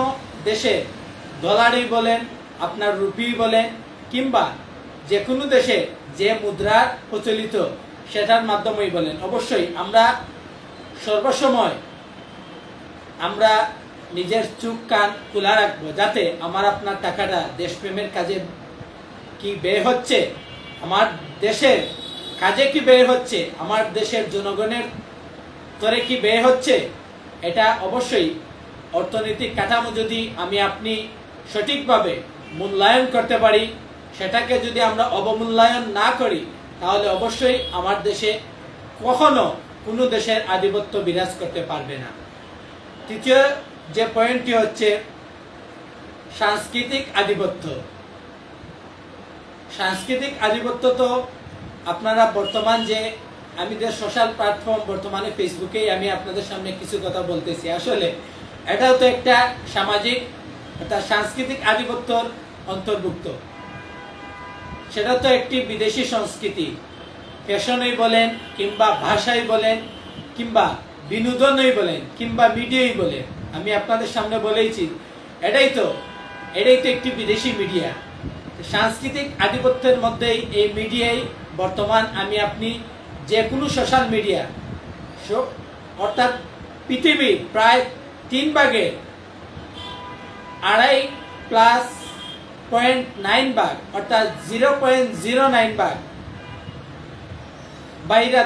দেশে ডলারই বলেন, আপনার রুপি বলেন, কিংবা যে কোনো দেশে যে মুদ্রা প্রচলিত সেটার মাধ্যমেই বলেন, অবশ্যই আমরা সর্বসময় আমরা নিজের চোখ কান খোলা রাখবো, যাতে আমার আপনার টাকাটা দেশপ্রেমের কাজে কি ব্যয় হচ্ছে, আমার দেশের কাজে কি ব্যয় হচ্ছে, আমার দেশের জনগণের তরে কি ব্যয় হচ্ছে, এটা অবশ্যই অর্থনৈতিক কাঠামো যদি আমি আপনি সঠিকভাবে মূল্যায়ন করতে পারি, সেটাকে যদি আমরা অবমূল্যায়ন না করি, তাহলে অবশ্যই আমার দেশে কখনো কোনো দেশের আধিপত্য বিরাজ করতে পারবে না। তৃতীয় যে পয়েন্টটি হচ্ছে সাংস্কৃতিক আধিপত্য। সাংস্কৃতিক আধিপত্য তো আপনারা বর্তমান যে আমি যে সোশ্যাল প্ল্যাটফর্ম বর্তমানে ফেসবুকেই আমি আপনাদের সামনে কিছু কথা বলতেছি, আসলে এটাও তো একটা সামাজিক অর্থাৎ সাংস্কৃতিক আধিপত্যর অন্তর্ভুক্ত। সেটা তো একটি বিদেশি সংস্কৃতি, ফ্যাশনই বলেন কিংবা ভাষাই বলেন কিংবা বিনোদনই বলেন কিংবা মিডিয়াই বলেন, আমি আপনাদের সামনে বলেইছি এটাই তো একটি বিদেশি মিডিয়া। সাংস্কৃতিক আধিপত্যের মধ্যেই এই মিডিয়াই বর্তমান আমি আপনি যে কোনো সোশ্যাল মিডিয়া, অর্থাৎ পৃথিবীর প্রায় 3 ভাগের 2.5+9 ভাগ অর্থাৎ 0.09 ভাগ বাইরে,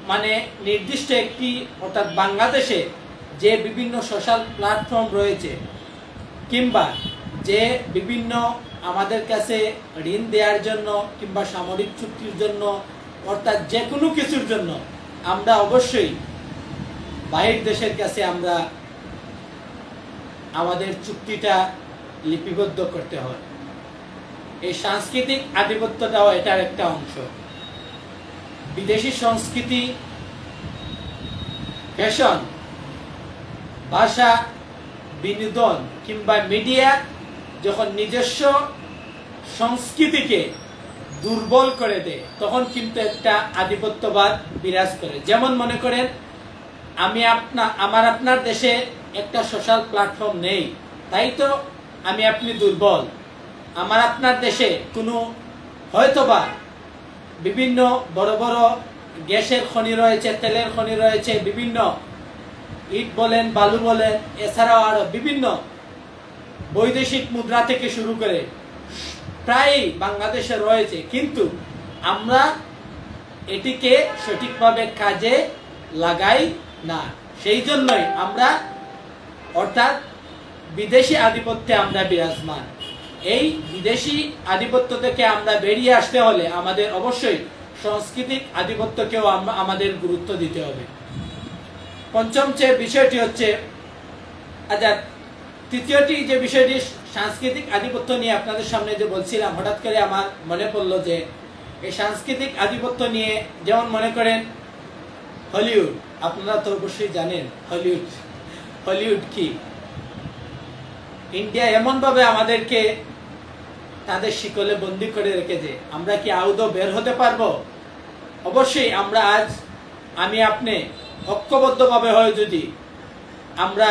মানে নির্দিষ্ট একটি অর্থাৎ বাংলাদেশে যে বিভিন্ন সোশ্যাল প্ল্যাটফর্ম রয়েছে কিংবা যে বিভিন্ন আমাদের কাছে ঋণ দেওয়ার জন্য কিংবা সামরিক চুক্তির জন্য অর্থাৎ যে কোনো কিছুর জন্য আমরা অবশ্যই বাহির দেশের কাছে আমরা আমাদের চুক্তিটা লিপিবদ্ধ করতে হয়। এই সাংস্কৃতিক আধিপত্যটাও এটার একটা অংশ। বিদেশি সংস্কৃতি, ফ্যাশন, ভাষা, বিনোদন কিংবা মিডিয়া যখন নিজস্ব সংস্কৃতিকে দুর্বল করে দেয়, তখন কিন্তু একটা আধিপত্যবাদ বিরাজ করে। যেমন মনে করেন আমার আপনার দেশে একটা সোশ্যাল প্ল্যাটফর্ম নেই, তাই তো আমি আপনি দুর্বল। আমার আপনার দেশে কোনো হয়তোবা বিভিন্ন বড় বড় গ্যাসের খনি রয়েছে, তেলের খনি রয়েছে, বিভিন্ন ইট বলেন, বালু বলেন, এছাড়াও আরো বিভিন্ন বৈদেশিক মুদ্রা থেকে শুরু করে প্রায়ই বাংলাদেশে রয়েছে, কিন্তু আমরা এটিকে সঠিকভাবে কাজে লাগাই না। সেই জন্যই আমরা অর্থাৎ বিদেশি আধিপত্যে আমরা বিরাজমান। এই বিদেশি আধিপত্য থেকে আমরা বেরিয়ে আসতে হলে আমাদের অবশ্যই সাংস্কৃতিক আধিপত্যকেও আমাদের গুরুত্ব দিতে হবে। পঞ্চম যে বিষয়টি হচ্ছে, আচ্ছা তৃতীয়টি যে বিষয়টি সাংস্কৃতিক আধিপত্য নিয়ে আপনাদের সামনে যে বলছিলাম, হঠাৎ করে আমার মনে পড়লো যে এই সাংস্কৃতিক আধিপত্য নিয়ে যেমন মনে করেন হলিউড, আপনারা তো অবশ্যই জানেন হলিউড কি। ইন্ডিয়া এমন ভাবে আমাদেরকে তাদের শিকলে বন্দি করে রেখেছে, আমরা কি আদৌ বের হতে পারবো? অবশ্যই আমরা আজ আমি আপনি ঐক্যবদ্ধভাবে হয় যদি আমরা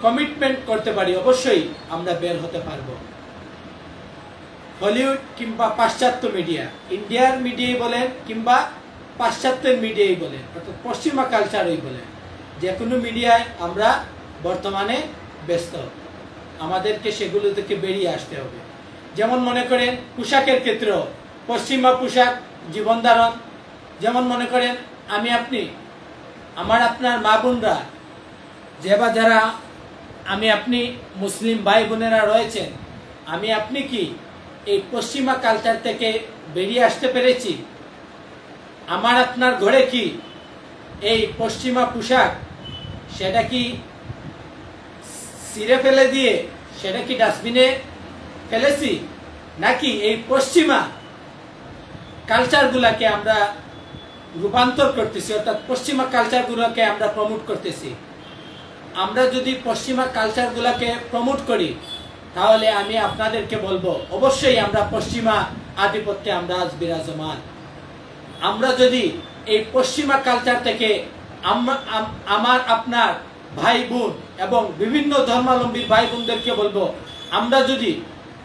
কমিটমেন্ট করতে পারি, অবশ্যই আমরা বের হতে পারবো। হলিউড কিংবা পাশ্চাত্য মিডিয়া, ইন্ডিয়ার মিডিয়াই বলেন কিংবা পাশ্চাত্যের মিডিয়াই বলেন, অর্থাৎ পশ্চিমা কালচারই বলেন, যে কোনো মিডিয়ায় আমরা বর্তমানে ব্যস্ত, আমাদেরকে সেগুলো থেকে বেরিয়ে আসতে হবে। যেমন মনে করেন পোশাকের ক্ষেত্রেও পশ্চিমা পোশাক জীবন ধারণ, যেমন মনে করেন আমি আপনি আমার আপনার মা বোনরা যারা আমি আপনি মুসলিম ভাই বোনেরা রয়েছেন, আমি আপনি কি এই পশ্চিমা কালচার থেকে বেরিয়ে আসতে পেরেছি? আমার আপনার ঘরে কি এই পশ্চিমা পোশাক সেটা কি ছিঁড়ে ফেলে দিয়ে সেটা কি ডাস্টবিনে ফেলেছি, নাকি এই পশ্চিমা কালচারগুলোকে আমরা রূপান্তর করতেছি, অর্থাৎ পশ্চিমা কালচারগুলোকে আমরা প্রমোট করতেছি? আমরা যদি পশ্চিমা কালচারগুলোকে প্রমোট করি তাহলে আমি আপনাদেরকে বলবো অবশ্যই আমরা পশ্চিমা আধিপত্যে আমরা আজ বিরাজমান। আমরা যদি এই পশ্চিমা কালচার থেকে আমার আপনার ভাই বোন এবং বিভিন্ন ধর্মাবলম্বী ভাই বোনদেরকে বলবো, আমরা যদি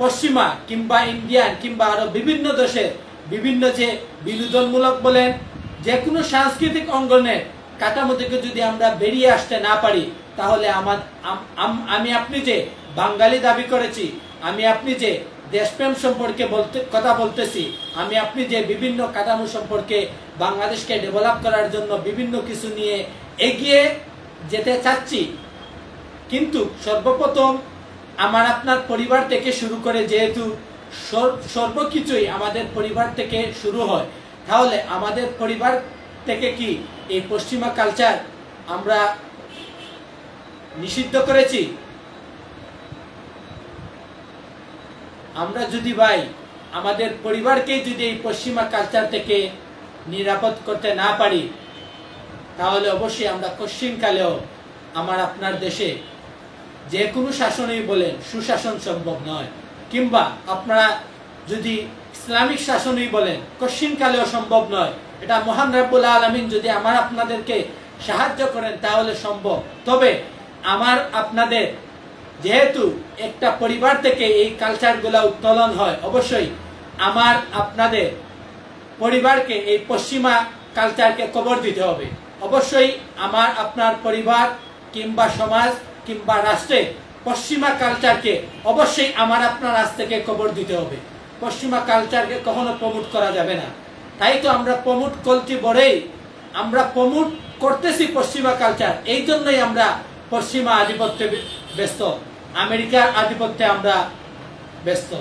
পশ্চিমা কিংবা ইন্ডিয়ান কিংবা আরো বিভিন্ন দেশের বিভিন্ন যে বিনোদনমূলক বলেন যে কোনো সাংস্কৃতিক অঙ্গনের কাঠামো থেকে যদি আমরা বেরিয়ে আসতে না পারি তাহলে আমি আপনি যে বাঙালি দাবি করেছি, আমি আপনি যে দেশপ্রেম সম্পর্কে কথা বলতেছি, আমি আপনি যে বিভিন্ন কাঠামো সম্পর্কে বাংলাদেশকে ডেভেলপ করার জন্য বিভিন্ন কিছু নিয়ে এগিয়ে যেতে চাচ্ছি, কিন্তু সর্বপ্রথম আমার আপনার পরিবার থেকে শুরু করে, যেহেতু সর্বকিছুই আমাদের পরিবার থেকে শুরু হয়, তাহলে আমাদের পরিবার থেকে কি এই পশ্চিমা কালচার আমরা নিষিদ্ধ করেছি? আমরা যদি ভাই আমাদের পরিবারকে যদি এই পশ্চিমা কালচার থেকে নিরাপদ করতে না পারি তাহলে অবশ্যই আমরা কশ্চিনকালেও আমার আপনার দেশে যে কোনো শাসনই বলেন সুশাসন সম্ভব নয়, কিংবা আপনারা যদি ইসলামিক শাসনই বলেন কশ্চিনকালেও সম্ভব নয়। এটা মহান রব্বুল আলামিন যদি আমার আপনাদেরকে সাহায্য করেন তাহলে সম্ভব। তবে আমার আপনাদের যেহেতু একটা পরিবার থেকে এই কালচারগুলা উত্তোলন হয়, অবশ্যই আমার আপনাদের পরিবারকে এই পশ্চিমা কালচারকে কবর দিতে হবে। অবশ্যই আমার আপনার পরিবার কিংবা সমাজ কিংবা রাষ্ট্রে পশ্চিমা কালচারকে অবশ্যই আমার আপনার আজ থেকে কবর দিতে হবে। পশ্চিমা কালচারকে কখনো প্রমোট করা যাবে না। তাই তো আমরা প্রমোট করছি বলেই আমরা প্রমোট করতেছি পশ্চিমা কালচার, এই জন্যই আমরা পশ্চিমা আধিপত্যে ব্যস্ত, আমেরিকার আধিপত্যে আমরা ব্যস্ত।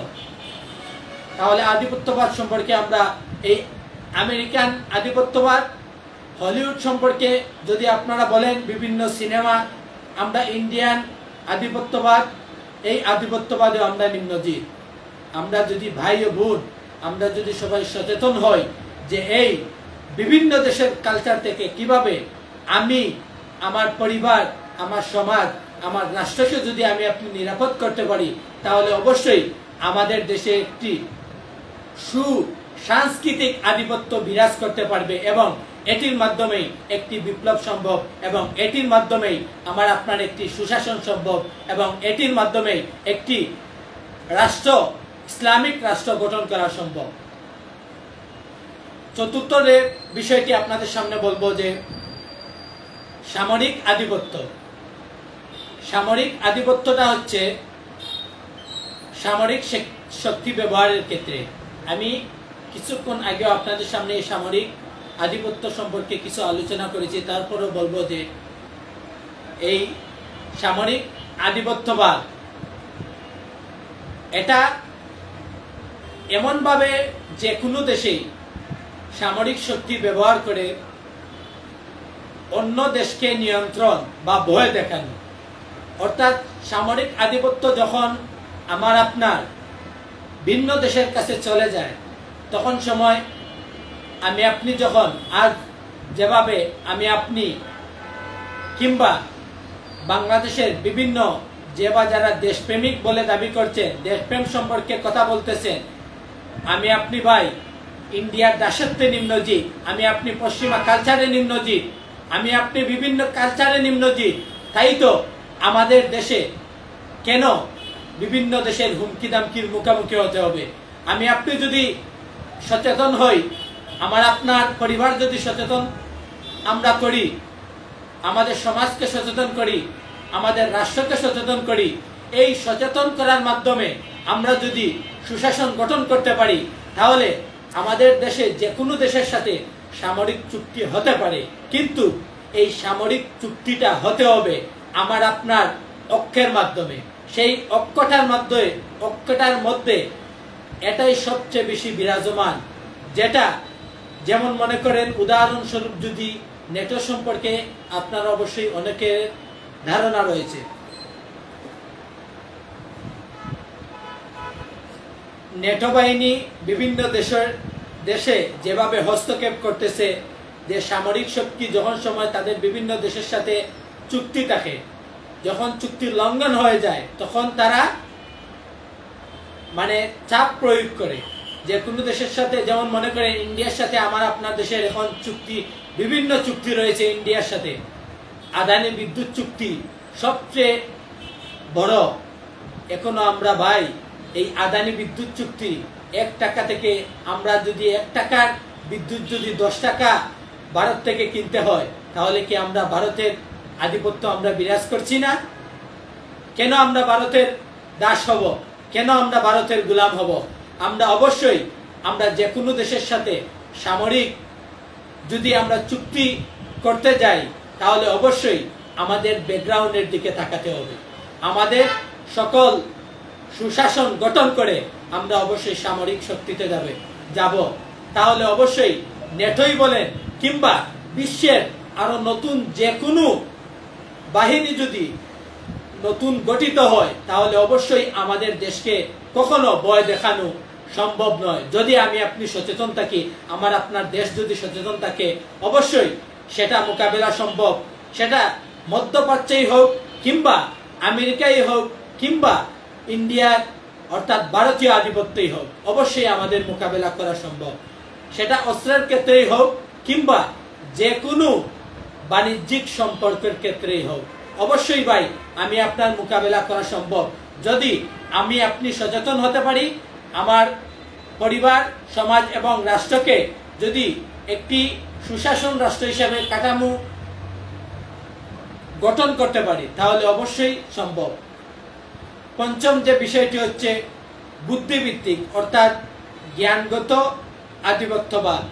তাহলে আধিপত্যবাদ সম্পর্কে আমরা এই আমেরিকান আধিপত্যবাদ, হলিউড সম্পর্কে যদি আপনারা বলেন বিভিন্ন সিনেমা, আমরা ইন্ডিয়ান আধিপত্যবাদ, এই আধিপত্যবাদে আমরা নিম্নজিৎ। আমরা যদি ভাই ও বোন আমরা যদি সবাই সচেতন হই যে এই বিভিন্ন দেশের কালচার থেকে কিভাবে আমি আমার পরিবার, আমার সমাজ, আমার রাষ্ট্রকে যদি আমি আপনি নিরাপদ করতে পারি তাহলে অবশ্যই আমাদের দেশে একটি সুসাংস্কৃতিক আধিপত্য বিরাজ করতে পারবে এবং এটির মাধ্যমেই একটি বিপ্লব সম্ভব এবং এটির মাধ্যমেই আমার আপনার একটি সুশাসন সম্ভব এবং এটির মাধ্যমেই একটি রাষ্ট্র, ইসলামিক রাষ্ট্র গঠন করা সম্ভব। চতুর্থ বিষয়টি আপনাদের সামনে বলবো যে সামরিক আধিপত্য। সামরিক আধিপত্যটা হচ্ছে সামরিক শক্তি ব্যবহারের ক্ষেত্রে। আমি কিছুক্ষণ আগে আপনাদের সামনে এই সামরিক আধিপত্য সম্পর্কে কিছু আলোচনা করেছি, তারপরেও বলবো যে এই সামরিক আধিপত্যবাদ এটা এমনভাবে যে কোনো দেশেই সামরিক শক্তি ব্যবহার করে অন্য দেশকে নিয়ন্ত্রণ বা ভয় দেখানো, অর্থাৎ সামরিক আধিপত্য যখন আমার আপনার ভিন্ন দেশের কাছে চলে যায় তখন সময় আমি আপনি যখন আজ যেভাবে আমি আপনি কিংবা বাংলাদেশের বিভিন্ন যে বা যারা দেশপ্রেমিক বলে দাবি করছে, দেশপ্রেম সম্পর্কে কথা বলতেছেন, আমি আপনি ভাই ইন্ডিয়ার দাসত্বে নিম্নজিৎ, আমি আপনি পশ্চিমা কালচারে নিম্নজিৎ, আমি আপনি বিভিন্ন কালচারে নিম্নজিৎ, তাই তো আমাদের দেশে কেন বিভিন্ন দেশের হুমকি দামকির মুখোমুখি হতে হবে? আমি আপনি যদি সচেতন হই, আমার আপনার পরিবার যদি সচেতন আমরা করি, আমাদের সমাজকে সচেতন করি, আমাদের রাষ্ট্রকে সচেতন করি, এই সচেতন করার মাধ্যমে আমরা যদি সুশাসন গঠন করতে পারি তাহলে আমাদের দেশে যে কোনো দেশের সাথে সামরিক চুক্তি হতে পারে, কিন্তু এই সামরিক চুক্তিটা হতে হবে আমার আপনার ঐক্যের মাধ্যমে। সেই ঐক্যটার মধ্যে এটাই সবচেয়ে বেশি বিরাজমান, যেটা যেমন মনে করেন উদাহরণস্বরূপ যদি নেটো সম্পর্কে আপনারা অবশ্যই অনেকের ধারণা রয়েছে। নেটো বাহিনী বিভিন্ন দেশে যেভাবে হস্তক্ষেপ করতেছে, যে সামরিক শক্তি যখন সময় তাদের বিভিন্ন দেশের সাথে চুক্তি থাকে, যখন চুক্তি লঙ্ঘন হয়ে যায় তখন তারা মানে চাপ প্রয়োগ করে যে কোনো দেশের সাথে। যেমন মনে করেন ইন্ডিয়ার সাথে আমার আপনার দেশের এখন চুক্তি, বিভিন্ন চুক্তি রয়েছে ইন্ডিয়ার সাথে। আদানি বিদ্যুৎ চুক্তি সবচেয়ে বড়। এখনো আমরা ভাই এই আদানি বিদ্যুৎ চুক্তি 1 টাকা থেকে, আমরা যদি 1 টাকার বিদ্যুৎ যদি 10 টাকা ভারত থেকে কিনতে হয়, তাহলে কি আমরা ভারতের আধিপত্য আমরা বিরাজ করছি না? কেন আমরা ভারতের দাস হব? কেন আমরা ভারতের গোলাম হব? আমরা অবশ্যই আমরা যে কোনো দেশের সাথে সামরিক যদি আমরা চুক্তি করতে যাই, তাহলে অবশ্যই আমাদের ব্যাকগ্রাউন্ডের দিকে তাকাতে হবে। আমাদের সকল সুশাসন গঠন করে আমরা অবশ্যই সামরিক শক্তিতে যাব। তাহলে অবশ্যই নেটোই বলেন কিংবা বিশ্বের আরো নতুন যে কোনো বাহিনী যদি নতুন গঠিত হয়, তাহলে অবশ্যই আমাদের দেশকে কখনো ভয় দেখানো সম্ভব নয়। যদি আমি আপনি সচেতন থাকি, আমার আপনার দেশ যদি সচেতন থাকে, অবশ্যই সেটা মোকাবেলা সম্ভব। সেটা মধ্যপ্রাচ্যই হোক কিংবা আমেরিকাই হোক কিংবা ইন্ডিয়ার অর্থাৎ ভারতীয় আধিপত্যই হোক, অবশ্যই আমাদের মোকাবেলা করা সম্ভব। সেটা অস্ত্রের ক্ষেত্রেই হোক কিংবা যে কোনো বাণিজ্যিক সম্পর্কের ক্ষেত্রেই হোক, অবশ্যই ভাই আমি আপনার মোকাবেলা করা সম্ভব যদি আমি আপনি সচেতন হতে পারি। আমার পরিবার, সমাজ এবং রাষ্ট্রকে যদি একটি সুশাসন রাষ্ট্র হিসেবে কাঠামো গঠন করতে পারি, তাহলে অবশ্যই সম্ভব। পঞ্চম যে বিষয়টি হচ্ছে বুদ্ধিভিত্তিক অর্থাৎ জ্ঞানগত আধিপত্যবাদ।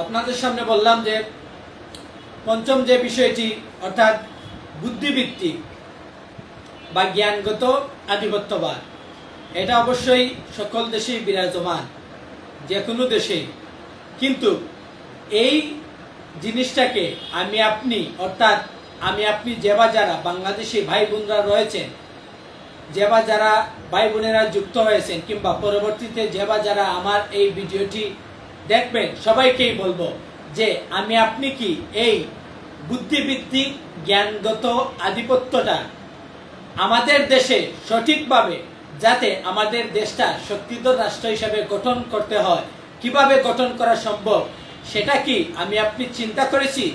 আপনাদের সামনে বললাম যে পঞ্চম যে বিষয়টি অর্থাৎ বুদ্ধিভিত্তিক বা জ্ঞানগত আধিপত্যবাদ, এটা অবশ্যই সকল দেশেই বিরাজমান, যে কোনো দেশেই। কিন্তু এই জিনিসটাকে আমি আপনি অর্থাৎ আমি আপনি যে বা যারা বাংলাদেশি ভাই বোনরা রয়েছেন, যে বা যারা ভাই বোনেরা যুক্ত হয়েছেন কিংবা পরবর্তীতে যে বা যারা আমার এই ভিডিওটি দেখবেন, সবাইকেই বলবো যে আমি আপনি কি এই বুদ্ধিভিত্তিক জ্ঞানগত আধিপত্যটা আমাদের দেশে সঠিকভাবে, যাতে আমাদের দেশটা শক্তিধর রাষ্ট্র হিসাবে গঠন করতে হয়, কিভাবে গঠন করা সম্ভব, সেটা কি আমি আপনি চিন্তা করেছি?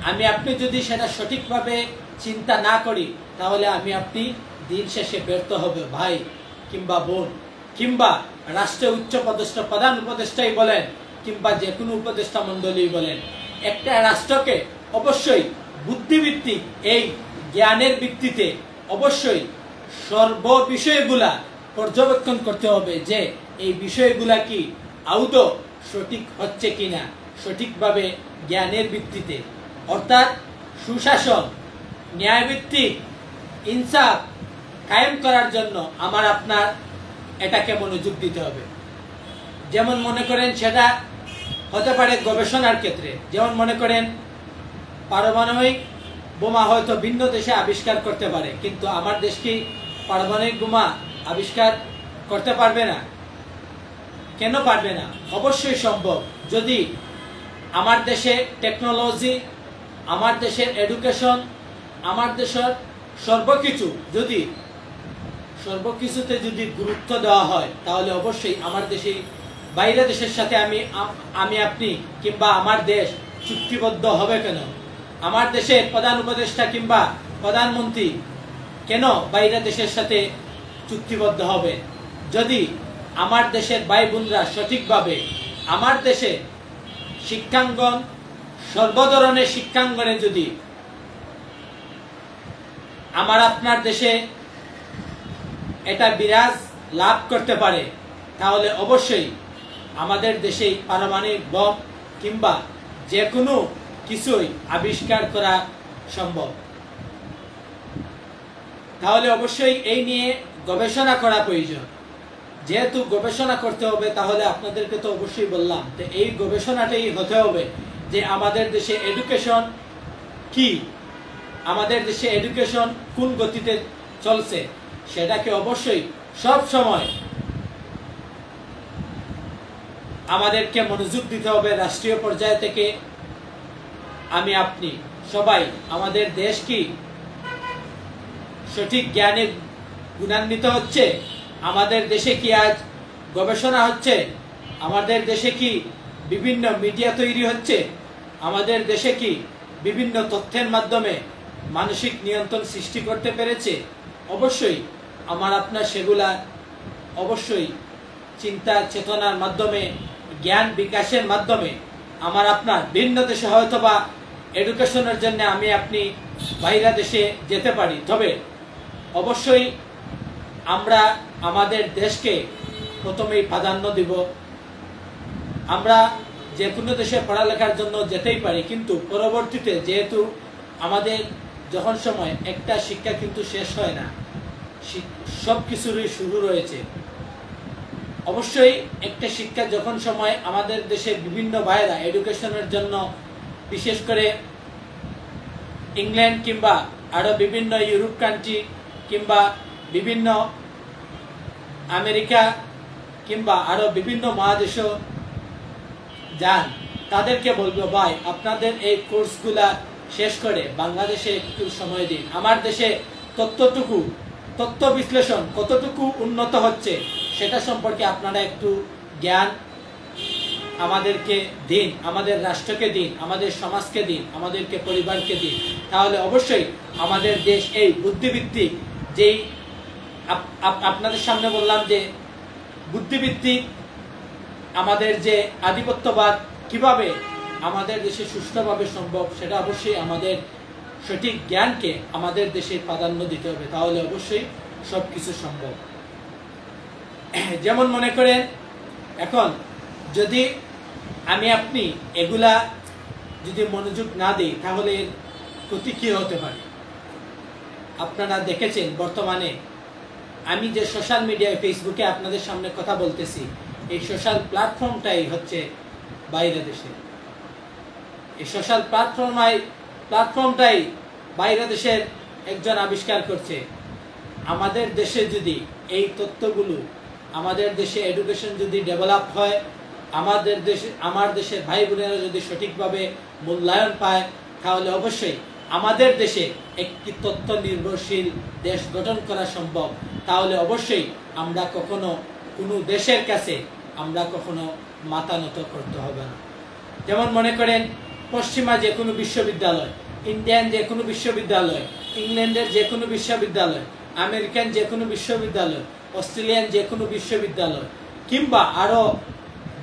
আমি আপনি যদি সেটা সঠিকভাবে চিন্তা না করি, তাহলে আমি আপনি দিন শেষে ব্যর্থ হবে ভাই কিংবা বোন, কিংবা রাষ্ট্রের উচ্চ পদস্থ প্রধান উপদেষ্টাই বলেন কিংবা যে কোনো উপদেষ্টা মন্ডলী বলেন। একটা রাষ্ট্রকে অবশ্যই বুদ্ধিভিত্তিক এই জ্ঞানের ভিত্তিতে অবশ্যই সর্ব বিষয়গুলা পর্যবেক্ষণ করতে হবে যে এই বিষয়গুলা কি আদৌ সঠিক হচ্ছে কিনা, সঠিকভাবে জ্ঞানের ভিত্তিতে। অর্থাৎ সুশাসন, ন্যায়ভিত্তিক ইনসাফ কায়েম করার জন্য আমার আপনার এটাকে মনোযোগ দিতে হবে। যেমন মনে করেন সেটা হতে পারে গবেষণার ক্ষেত্রে, যেমন মনে করেন পারমাণবিক বোমা হয়তো ভিন্ন দেশে আবিষ্কার করতে পারে, কিন্তু আমার দেশ কি পারমাণবিক বোমা আবিষ্কার করতে পারবে না? কেন পারবে না? অবশ্যই সম্ভব। যদি আমার দেশে টেকনোলজি, আমার দেশের এডুকেশন, আমার দেশের সর্বকিছুতে যদি গুরুত্ব দেওয়া হয়, তাহলে অবশ্যই আমার দেশে বাইরে দেশের সাথে আমি আপনি কিংবা আমার দেশ চুক্তিবদ্ধ হবে কেন? আমার দেশের প্রধান উপদেষ্টা কিংবা প্রধানমন্ত্রী কেন বাইরে দেশের সাথে চুক্তিবদ্ধ হবে? যদি আমার দেশের ভাই বোনরা সঠিকভাবে আমার দেশে শিক্ষাঙ্গন, সর্বধরনের শিক্ষাঙ্গনে যদি আমার আপনার দেশে এটা বিরাজ লাভ করতে পারে, তাহলে অবশ্যই আমাদের দেশে পারমাণবিক বম কিংবা যে কোনো কিছুই আবিষ্কার করা সম্ভব। তাহলে অবশ্যই এই নিয়ে গবেষণা করা প্রয়োজন। যেহেতু গবেষণা করতে হবে, তাহলে আপনাদেরকে তো অবশ্যই বললাম যে এই গবেষণাটাই হতে হবে যে আমাদের দেশে এডুকেশন কি, আমাদের দেশে এডুকেশন কোন গতিতে চলছে, সেটাকে অবশ্যই সব সময় আমাদেরকে মনোযোগ দিতে হবে। রাষ্ট্রীয় পর্যায় থেকে আমি আপনি সবাই আমাদের দেশ কি সঠিক জ্ঞানে গুণান্বিত হচ্ছে, আমাদের দেশে কি আজ গবেষণা হচ্ছে, আমাদের দেশে কি বিভিন্ন মিডিয়া তৈরি হচ্ছে, আমাদের দেশে কি বিভিন্ন তথ্যের মাধ্যমে মানসিক নিয়ন্ত্রণ সৃষ্টি করতে পেরেছে। অবশ্যই আমার আপনার সেগুলা অবশ্যই চিন্তা চেতনার মাধ্যমে, জ্ঞান বিকাশের মাধ্যমে আমার আপনার ভিন্ন দেশে হয়তো বা এডুকেশনের জন্য আমি আপনি বাইরে দেশে যেতে পারি, তবে অবশ্যই আমরা আমাদের দেশকে প্রথমেই প্রাধান্য দিব। আমরা যে কোনো দেশে পড়ালেখার জন্য যেতেই পারি, কিন্তু পরবর্তীতে যেহেতু আমাদের যখন সময় একটা শিক্ষা কিন্তু শেষ হয় না, সব কিছুরই শুরু রয়েছে। অবশ্যই একটা শিক্ষা যখন সময় আমাদের দেশে বিভিন্ন ভাইয়েরা এডুকেশনের জন্য বিশেষ করে ইংল্যান্ড কিংবা আরো বিভিন্ন ইউরোপ কান্ট্রি কিংবা বিভিন্ন আমেরিকা কিংবা আরো বিভিন্ন মহাদেশও যান, তাদেরকে বলবো ভাই আপনাদের এই কোর্সগুলা শেষ করে বাংলাদেশে একটু সময় দিন। আমার দেশে তথ্য বিশ্লেষণ কতটুকু উন্নত হচ্ছে সেটা সম্পর্কে আপনারা একটু জ্ঞান আমাদেরকে দিন, আমাদের রাষ্ট্রকে দিন, আমাদের সমাজকে দিন, আমাদেরকে পরিবারকে দিন। তাহলে অবশ্যই আমাদের দেশ এই বুদ্ধিভিত্তিক যেই আপনাদের সামনে বললাম যে বুদ্ধিভিত্তিক আমাদের যে আধিপত্যবাদ কিভাবে আমাদের দেশে সুষ্ঠুভাবে সম্ভব, সেটা অবশ্যই আমাদের সঠিক জ্ঞানকে আমাদের দেশে প্রাধান্য দিতে হবে, তাহলে অবশ্যই সবকিছু সম্ভব। যেমন মনে করেন এখন যদি আমি আপনি এগুলা যদি মনোযোগ না দিই, তাহলে ক্ষতি কি হতে পারে। আপনারা দেখেছেন বর্তমানে আমি যে সোশ্যাল মিডিয়ায় ফেসবুকে আপনাদের সামনে কথা বলতেছি, এই সোশ্যাল প্ল্যাটফর্মটাই হচ্ছে বাইরে দেশে, এই সোশ্যাল প্ল্যাটফর্মটাই বাইরে দেশের একজন আবিষ্কার করছে। আমাদের দেশে যদি এই তথ্যগুলো, আমাদের দেশে এডুকেশন যদি ডেভেলপ হয়, আমার দেশের ভাই বোনেরা যদি সঠিকভাবে মূল্যায়ন পায়, তাহলে অবশ্যই আমাদের দেশে একটি তথ্য নির্ভরশীল দেশ গঠন করা সম্ভব। তাহলে অবশ্যই আমরা কখনো কোনো দেশের কাছে আমরা কখনো মাথা নত করতে হবে না। যেমন মনে করেন পশ্চিমা যে কোনো বিশ্ববিদ্যালয়, ইন্ডিয়ান যে কোনো বিশ্ববিদ্যালয়, ইংল্যান্ডের যে কোনো বিশ্ববিদ্যালয়, আমেরিকান যে কোনো বিশ্ববিদ্যালয়, অস্ট্রেলিয়ান যে কোনো বিশ্ববিদ্যালয় কিংবা আরো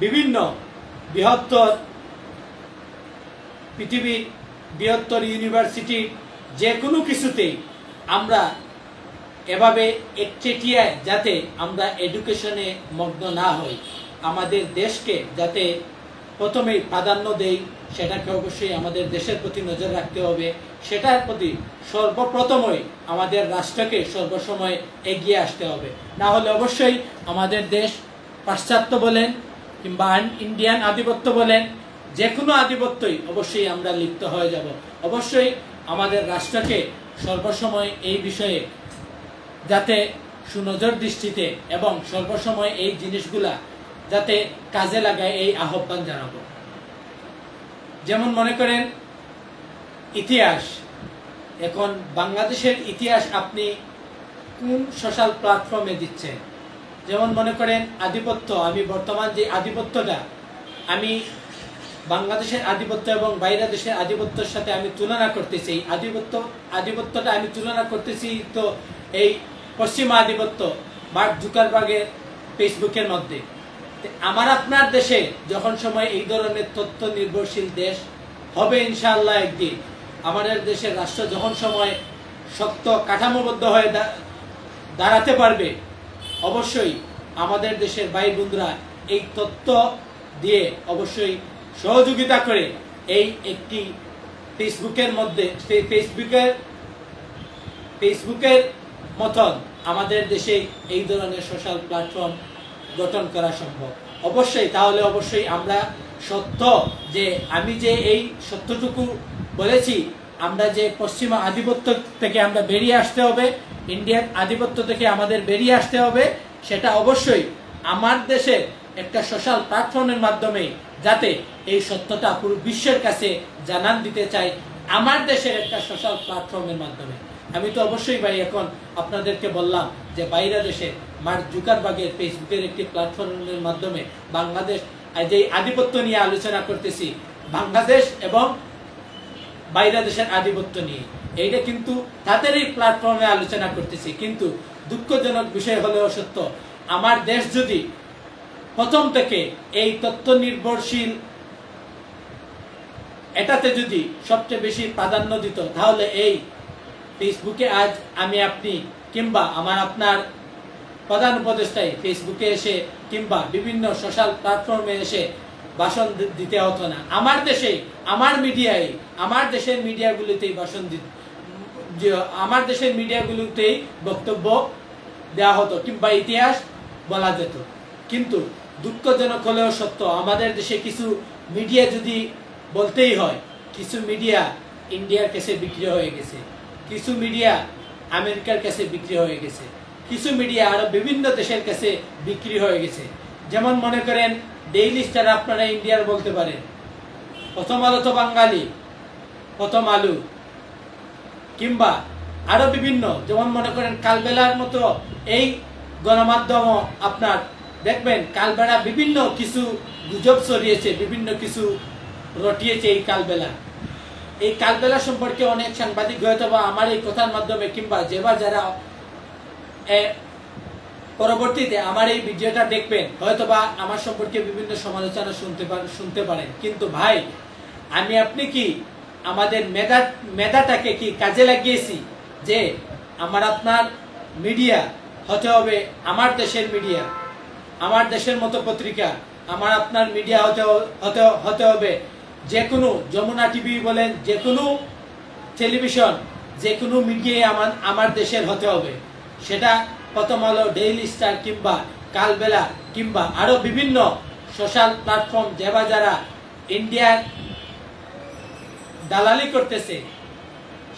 বিভিন্ন পৃথিবীর বৃহত্তর ইউনিভার্সিটি যে কোনো কিছুতেই আমরা এভাবে একচেটিয়ায় যাতে আমরা এডুকেশনে মগ্ন না হই, আমাদের দেশকে যাতে প্রথমেই প্রাধান্য দেই, সেটাকে অবশ্যই আমাদের দেশের প্রতি নজর রাখতে হবে। সেটার প্রতি সর্বপ্রথমই আমাদের রাষ্ট্রকে সর্বসময় এগিয়ে আসতে হবে। না হলে অবশ্যই আমাদের দেশ পাশ্চাত্য বলেন কিংবা ইন্ডিয়ান আধিপত্য বলেন, যে কোনো আধিপত্যই অবশ্যই আমরা লিপ্ত হয়ে যাব। অবশ্যই আমাদের রাষ্ট্রকে সর্বসময় এই বিষয়ে যাতে সুনজর দৃষ্টিতে এবং সর্বসময় এই জিনিসগুলা যাতে কাজে লাগায়, এই আহ্বান জানাবো। যেমন মনে করেন ইতিহাস, এখন বাংলাদেশের ইতিহাস আপনি কোন সোশ্যাল প্ল্যাটফর্মে দিচ্ছেন। যেমন মনে করেন আধিপত্য, আমি বর্তমান যে আধিপত্যটা আমি বাংলাদেশের আধিপত্য এবং বাইরের দেশের আধিপত্যের সাথে আমি তুলনা করতেছি, আধিপত্যটা আমি তুলনা করতেছি তো এই পশ্চিমা আধিপত্য মার্ক জুকারবার্গের ফেসবুকের মধ্যে। আমার আপনার দেশে যখন সময় এই ধরনের তথ্য নির্ভরশীল দেশ হবে ইনশাআল্লাহ, একদিন আমাদের দেশের রাষ্ট্র যখন সময় শক্ত কাঠামোবদ্ধ হয়ে দাঁড়াতে পারবে, অবশ্যই আমাদের দেশের ভাই বোনরা এই তথ্য দিয়ে অবশ্যই সহযোগিতা করে এই একটি ফেসবুকের মতন আমাদের দেশে এই ধরনের সোশ্যাল প্ল্যাটফর্ম গঠন করা সম্ভব। অবশ্যই, তাহলে অবশ্যই আমরা সত্য, যে আমি যে এই সত্যটুকু বলেছি, আমরা যে পশ্চিমা আধিপত্য থেকে আমরা বেরিয়ে আসতে হবে, ইন্ডিয়ান আধিপত্য থেকে আমাদের বেরিয়ে আসতে হবে, সেটা অবশ্যই আমার দেশের একটা সোশ্যাল প্ল্যাটফর্মের মাধ্যমে, যাতে এই সত্যটা পুরো বিশ্বের কাছে জানান দিতে চাই, আমার দেশের একটা সোশ্যাল প্ল্যাটফর্মের মাধ্যমে। আমি তো অবশ্যই ভাই এখন আপনাদেরকে বললাম যে বাইরে দেশে মার্ক জুকারবার্গের ফেসবুকের একটি প্ল্যাটফর্মের মাধ্যমে বাংলাদেশ যে আধিপত্য নিয়ে আলোচনা করতেছি, বাংলাদেশ এবং বাইরে দেশের আধিপত্য নিয়ে, এইটা কিন্তু তাদের এই প্ল্যাটফর্মে আলোচনা করতেছি। কিন্তু দুঃখজনক বিষয় হলেও সত্য, আমার দেশ যদি প্রথম থেকে এই তথ্য নির্ভরশীল এটাতে যদি সবচেয়ে বেশি প্রাধান্য দিত, তাহলে এই ফেসবুকে আজ আমি আপনি কিংবা আমার আপনার প্রধান উপদেষ্টাই ফেসবুকে এসে কিংবা বিভিন্ন সোশ্যাল প্ল্যাটফর্মে এসে ভাষণ দিতে হতো না। আমার দেশে, আমার মিডিয়ায়, আমার দেশের মিডিয়াগুলোতেই ভাষণ আমার দেশের মিডিয়াগুলোতেই বক্তব্য দেওয়া হতো কিংবা ইতিহাস বলা যেত। কিন্তু দুঃখজনক হলেও সত্য, আমাদের দেশে কিছু মিডিয়া যদি বলতেই হয়, কিছু মিডিয়া ইন্ডিয়ার কাছে বিক্রি হয়ে গেছে, কিছু মিডিয়া আমেরিকার কাছে বিক্রি হয়ে গেছে, কিছু মিডিয়া আরো বিভিন্ন দেশের কাছে বিক্রি হয়ে গেছে। যেমন মনে করেন ডেইলি স্টার আপনারা ইন্ডিয়ার বলতে পারেন, প্রথম আলো তো বাঙালি, প্রথম আলো, কিংবা আরো বিভিন্ন, যেমন মনে করেন কালবেলার মতো এই গণমাধ্যম আপনার দেখবেন কালবেলা বিভিন্ন কিছু গুজব ছড়িয়েছে, বিভিন্ন কিছু রটিয়েছে। এই কালবেলা সম্পর্কে অনেক সাংবাদিক হয়তো বা আমার এই কথার মাধ্যমে কিংবা যারা পরবর্তীতে আমার এই ভিডিওটা দেখবেন হয়তো বা আমার সম্পর্কে বিভিন্ন সমালোচনা শুনতে পারেন। কিন্তু ভাই, আমি আপনি কি আমাদের মেধাটাকে কি কাজে লাগিয়েছি যে আমার আপনার মিডিয়া হতে হবে আমার দেশের মিডিয়া, আমার দেশের মতো পত্রিকা, আমার আপনার মিডিয়া হতে হবে যে কোনো যমুনা টিভি বলেন, যে কোনো টেলিভিশন, যে কোনো মিডিয়ায় আমার দেশের হতে হবে। সেটা প্রথম আলো, ডেইলি স্টার কিংবা কালবেলা কিংবা আরো বিভিন্ন সোশ্যাল প্ল্যাটফর্ম যারা ইন্ডিয়ার দালালি করতেছে,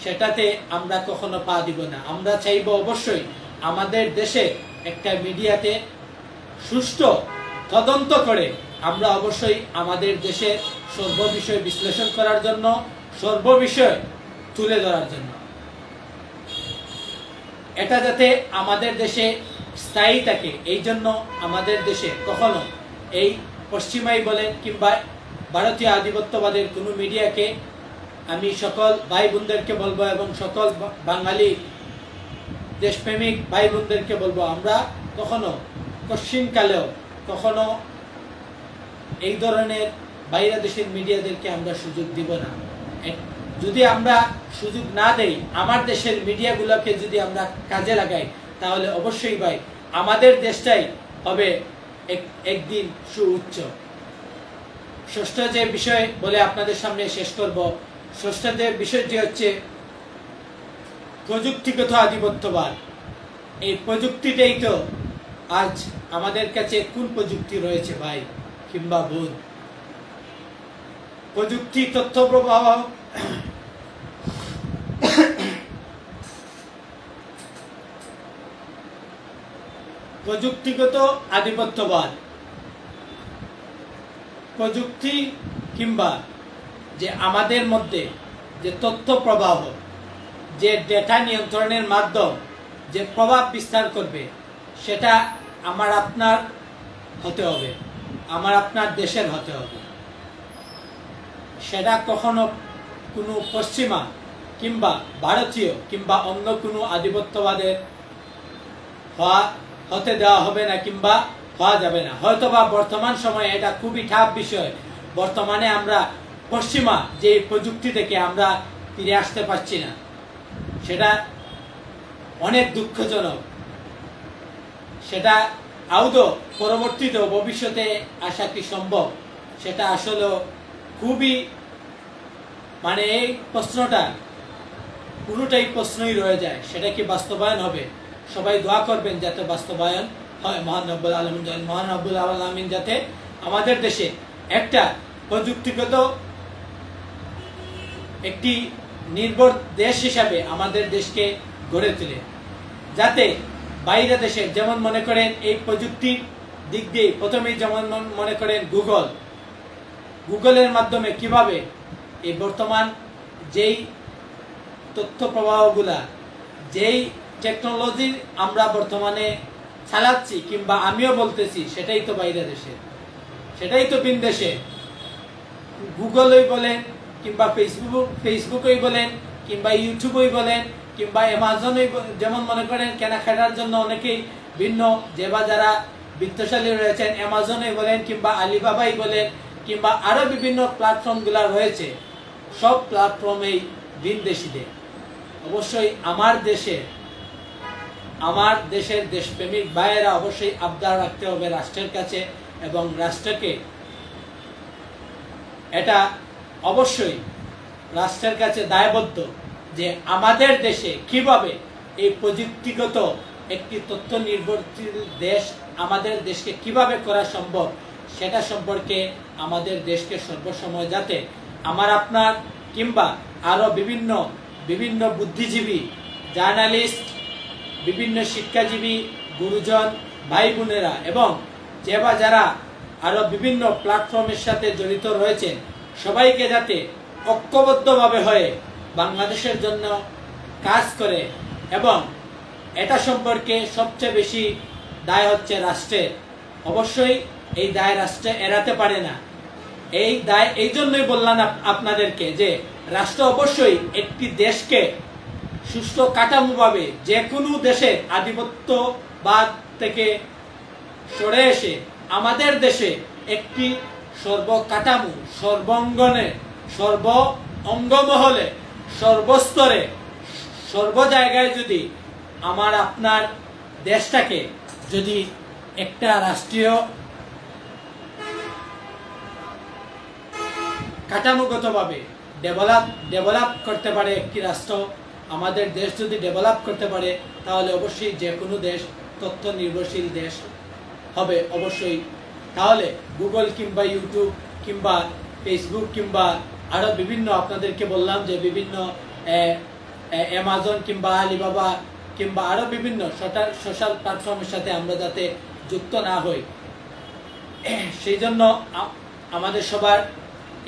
সেটাতে আমরা কখনো পা দিব না। আমরা চাইব অবশ্যই আমাদের দেশে একটা মিডিয়াতে সুষ্ঠু তদন্ত করে আমরা অবশ্যই আমাদের দেশে সর্ববিষয় বিশ্লেষণ করার জন্য, সর্ববিষয় তুলে ধরার জন্য, এটা যাতে আমাদের দেশে স্থায়ী থাকে। এই জন্য আমাদের দেশে কখনো এই পশ্চিমাই বলেন কিংবা ভারতীয় আধিপত্যবাদের কোনো মিডিয়াকে, আমি সকল ভাই বোনদেরকে বলবো এবং সকল বাঙালি দেশপ্রেমিক ভাই বোনদেরকে বলবো, আমরা কখনো পশ্চিমকালেও কখনো এই ধরনের বাইরে দেশের মিডিয়াদেরকে আমরা সুযোগ দিব না। যদি আমরা সুযোগ না দেই, আমার দেশের মিডিয়াগুলোকে যদি আমরা কাজে লাগাই, তাহলে অবশ্যই ভাই আমাদের দেশটাই হবে একদিন সুউচ্চ। ষষ্ঠ যে বিষয় বলে আপনাদের সামনে শেষ করব, ষষ্ঠ যে বিষয়টি হচ্ছে প্রযুক্তিগত আধিপত্যবাদ। এই প্রযুক্তিটাই তো আজ আমাদের কাছে কোন প্রযুক্তি রয়েছে ভাই কিংবা বোন? প্রযুক্তি, তথ্য প্রবাহ, প্রযুক্তিগত আধিপত্যবাদ, প্রযুক্তি কিংবা যে আমাদের মধ্যে যে তথ্য প্রবাহ, যে ডেটা নিয়ন্ত্রণের মাধ্যম যে প্রভাব বিস্তার করবে, সেটা আমার আপনার হতে হবে, আমার আপনার দেশের হতে হবে। সেটা কখনো কোনো পশ্চিমা কিংবা ভারতীয় কিংবা অন্য কোনো আধিপত্যবাদের হতে দেওয়া হবে না কিংবা হওয়া যাবে না। হয়তোবা বর্তমান সময়ে এটা খুবই টাফ বিষয়। বর্তমানে আমরা পশ্চিমা যে প্রযুক্তি থেকে আমরা ফিরে আসতে পারছি না, সেটা অনেক দুঃখজনক। সেটা আদৌ পরবর্তীতে ভবিষ্যতে আসা কি সম্ভব, সেটা আসলে খুবই এই প্রশ্নটা পুরোটাই প্রশ্নই রয়ে যায়। সেটা কি বাস্তবায়ন হবে? সবাই দোয়া করবেন যাতে বাস্তবায়ন হয় মহান রব্বুল আলামিন যাতে আমাদের দেশে একটা প্রযুক্তিগত একটি নির্ভর দেশ হিসাবে আমাদের দেশকে গড়ে তোলে, যাতে বাইরে দেশে যেমন মনে করেন এই প্রযুক্তির দিক দিয়ে প্রথমেই যেমন মনে করেন গুগলের মাধ্যমে কিভাবে এই বর্তমান যেই তথ্য প্রবাহগুলা, যেই টেকনোলজি আমরা বর্তমানে চালাচ্ছি কিংবা আমিও বলতেছি, সেটাই তো বাইরে দেশে, সেটাই তো ভিন দেশে। গুগলই বলেন কিংবা ফেসবুকই বলেন কিংবা ইউটিউবই বলেন কিংবা অ্যামাজনই, যেমন মনে করেন কেনাকাটার জন্য অনেকেই ভিন্ন যারা বিত্তশালী রয়েছেন, অ্যামাজনই বলেন কিংবা আলিবাবাই বলেন কিংবা আরো বিভিন্ন প্ল্যাটফর্মগুলো রয়েছে, সব প্ল্যাটফর্মেই ভিন দেশিদের। অবশ্যই আমার দেশের দেশপ্রেমিক ভাইয়েরা অবশ্যই আবদার রাখতে হবে রাষ্ট্রের কাছে, এবং রাষ্ট্রকে এটা অবশ্যই রাষ্ট্রের কাছে দায়বদ্ধ যে আমাদের দেশে কিভাবে এই প্রযুক্তিগত একটি তথ্য নির্ভরশীল দেশ আমাদের দেশকে কিভাবে করা সম্ভব, সেটা সম্পর্কে আমাদের দেশকে সর্বসময় যাতে আমার আপনার কিংবা আরো বিভিন্ন বুদ্ধিজীবী, জার্নালিস্ট, বিভিন্ন শিক্ষাজীবী, গুরুজন, ভাই বোনেরা এবং যারা আরো বিভিন্ন প্ল্যাটফর্মের সাথে জড়িত রয়েছেন, সবাইকে যাতে ঐক্যবদ্ধভাবে হয়ে বাংলাদেশের জন্য কাজ করে। এবং এটা সম্পর্কে সবচেয়ে বেশি দায় হচ্ছে রাষ্ট্রের। অবশ্যই এই দায় রাষ্ট্রে এড়াতে পারে না। এই দায় এই জন্যই বললাম আপনাদেরকে যে রাষ্ট্র অবশ্যই একটি দেশকে সুষ্ঠু কাঠামোভাবে যে কোনো দেশের আধিপত্যবাদ থেকে সরে এসে আমাদের দেশে একটি সর্বকাঠামো, সর্বাঙ্গনে, সর্ব অঙ্গমহলে, সর্বস্তরে, সর্ব জায়গায় যদি আমার আপনার দেশটাকে যদি একটা রাষ্ট্রীয় কাঠামোগতভাবে ডেভেলপ করতে পারে একটি রাষ্ট্র, আমাদের দেশ যদি ডেভেলপ করতে পারে, তাহলে অবশ্যই যে কোনো দেশ তথ্য নির্ভরশীল দেশ হবে অবশ্যই। তাহলে গুগল কিংবা ইউটিউব কিংবা ফেসবুক কিংবা আরো বিভিন্ন, আপনাদেরকে বললাম যে বিভিন্ন অ্যামাজন কিংবা আলিবাবা কিংবা আরো বিভিন্ন সোশ্যাল প্ল্যাটফর্মের সাথে আমরা যাতে যুক্ত না হই, সেই জন্য আমাদের সবার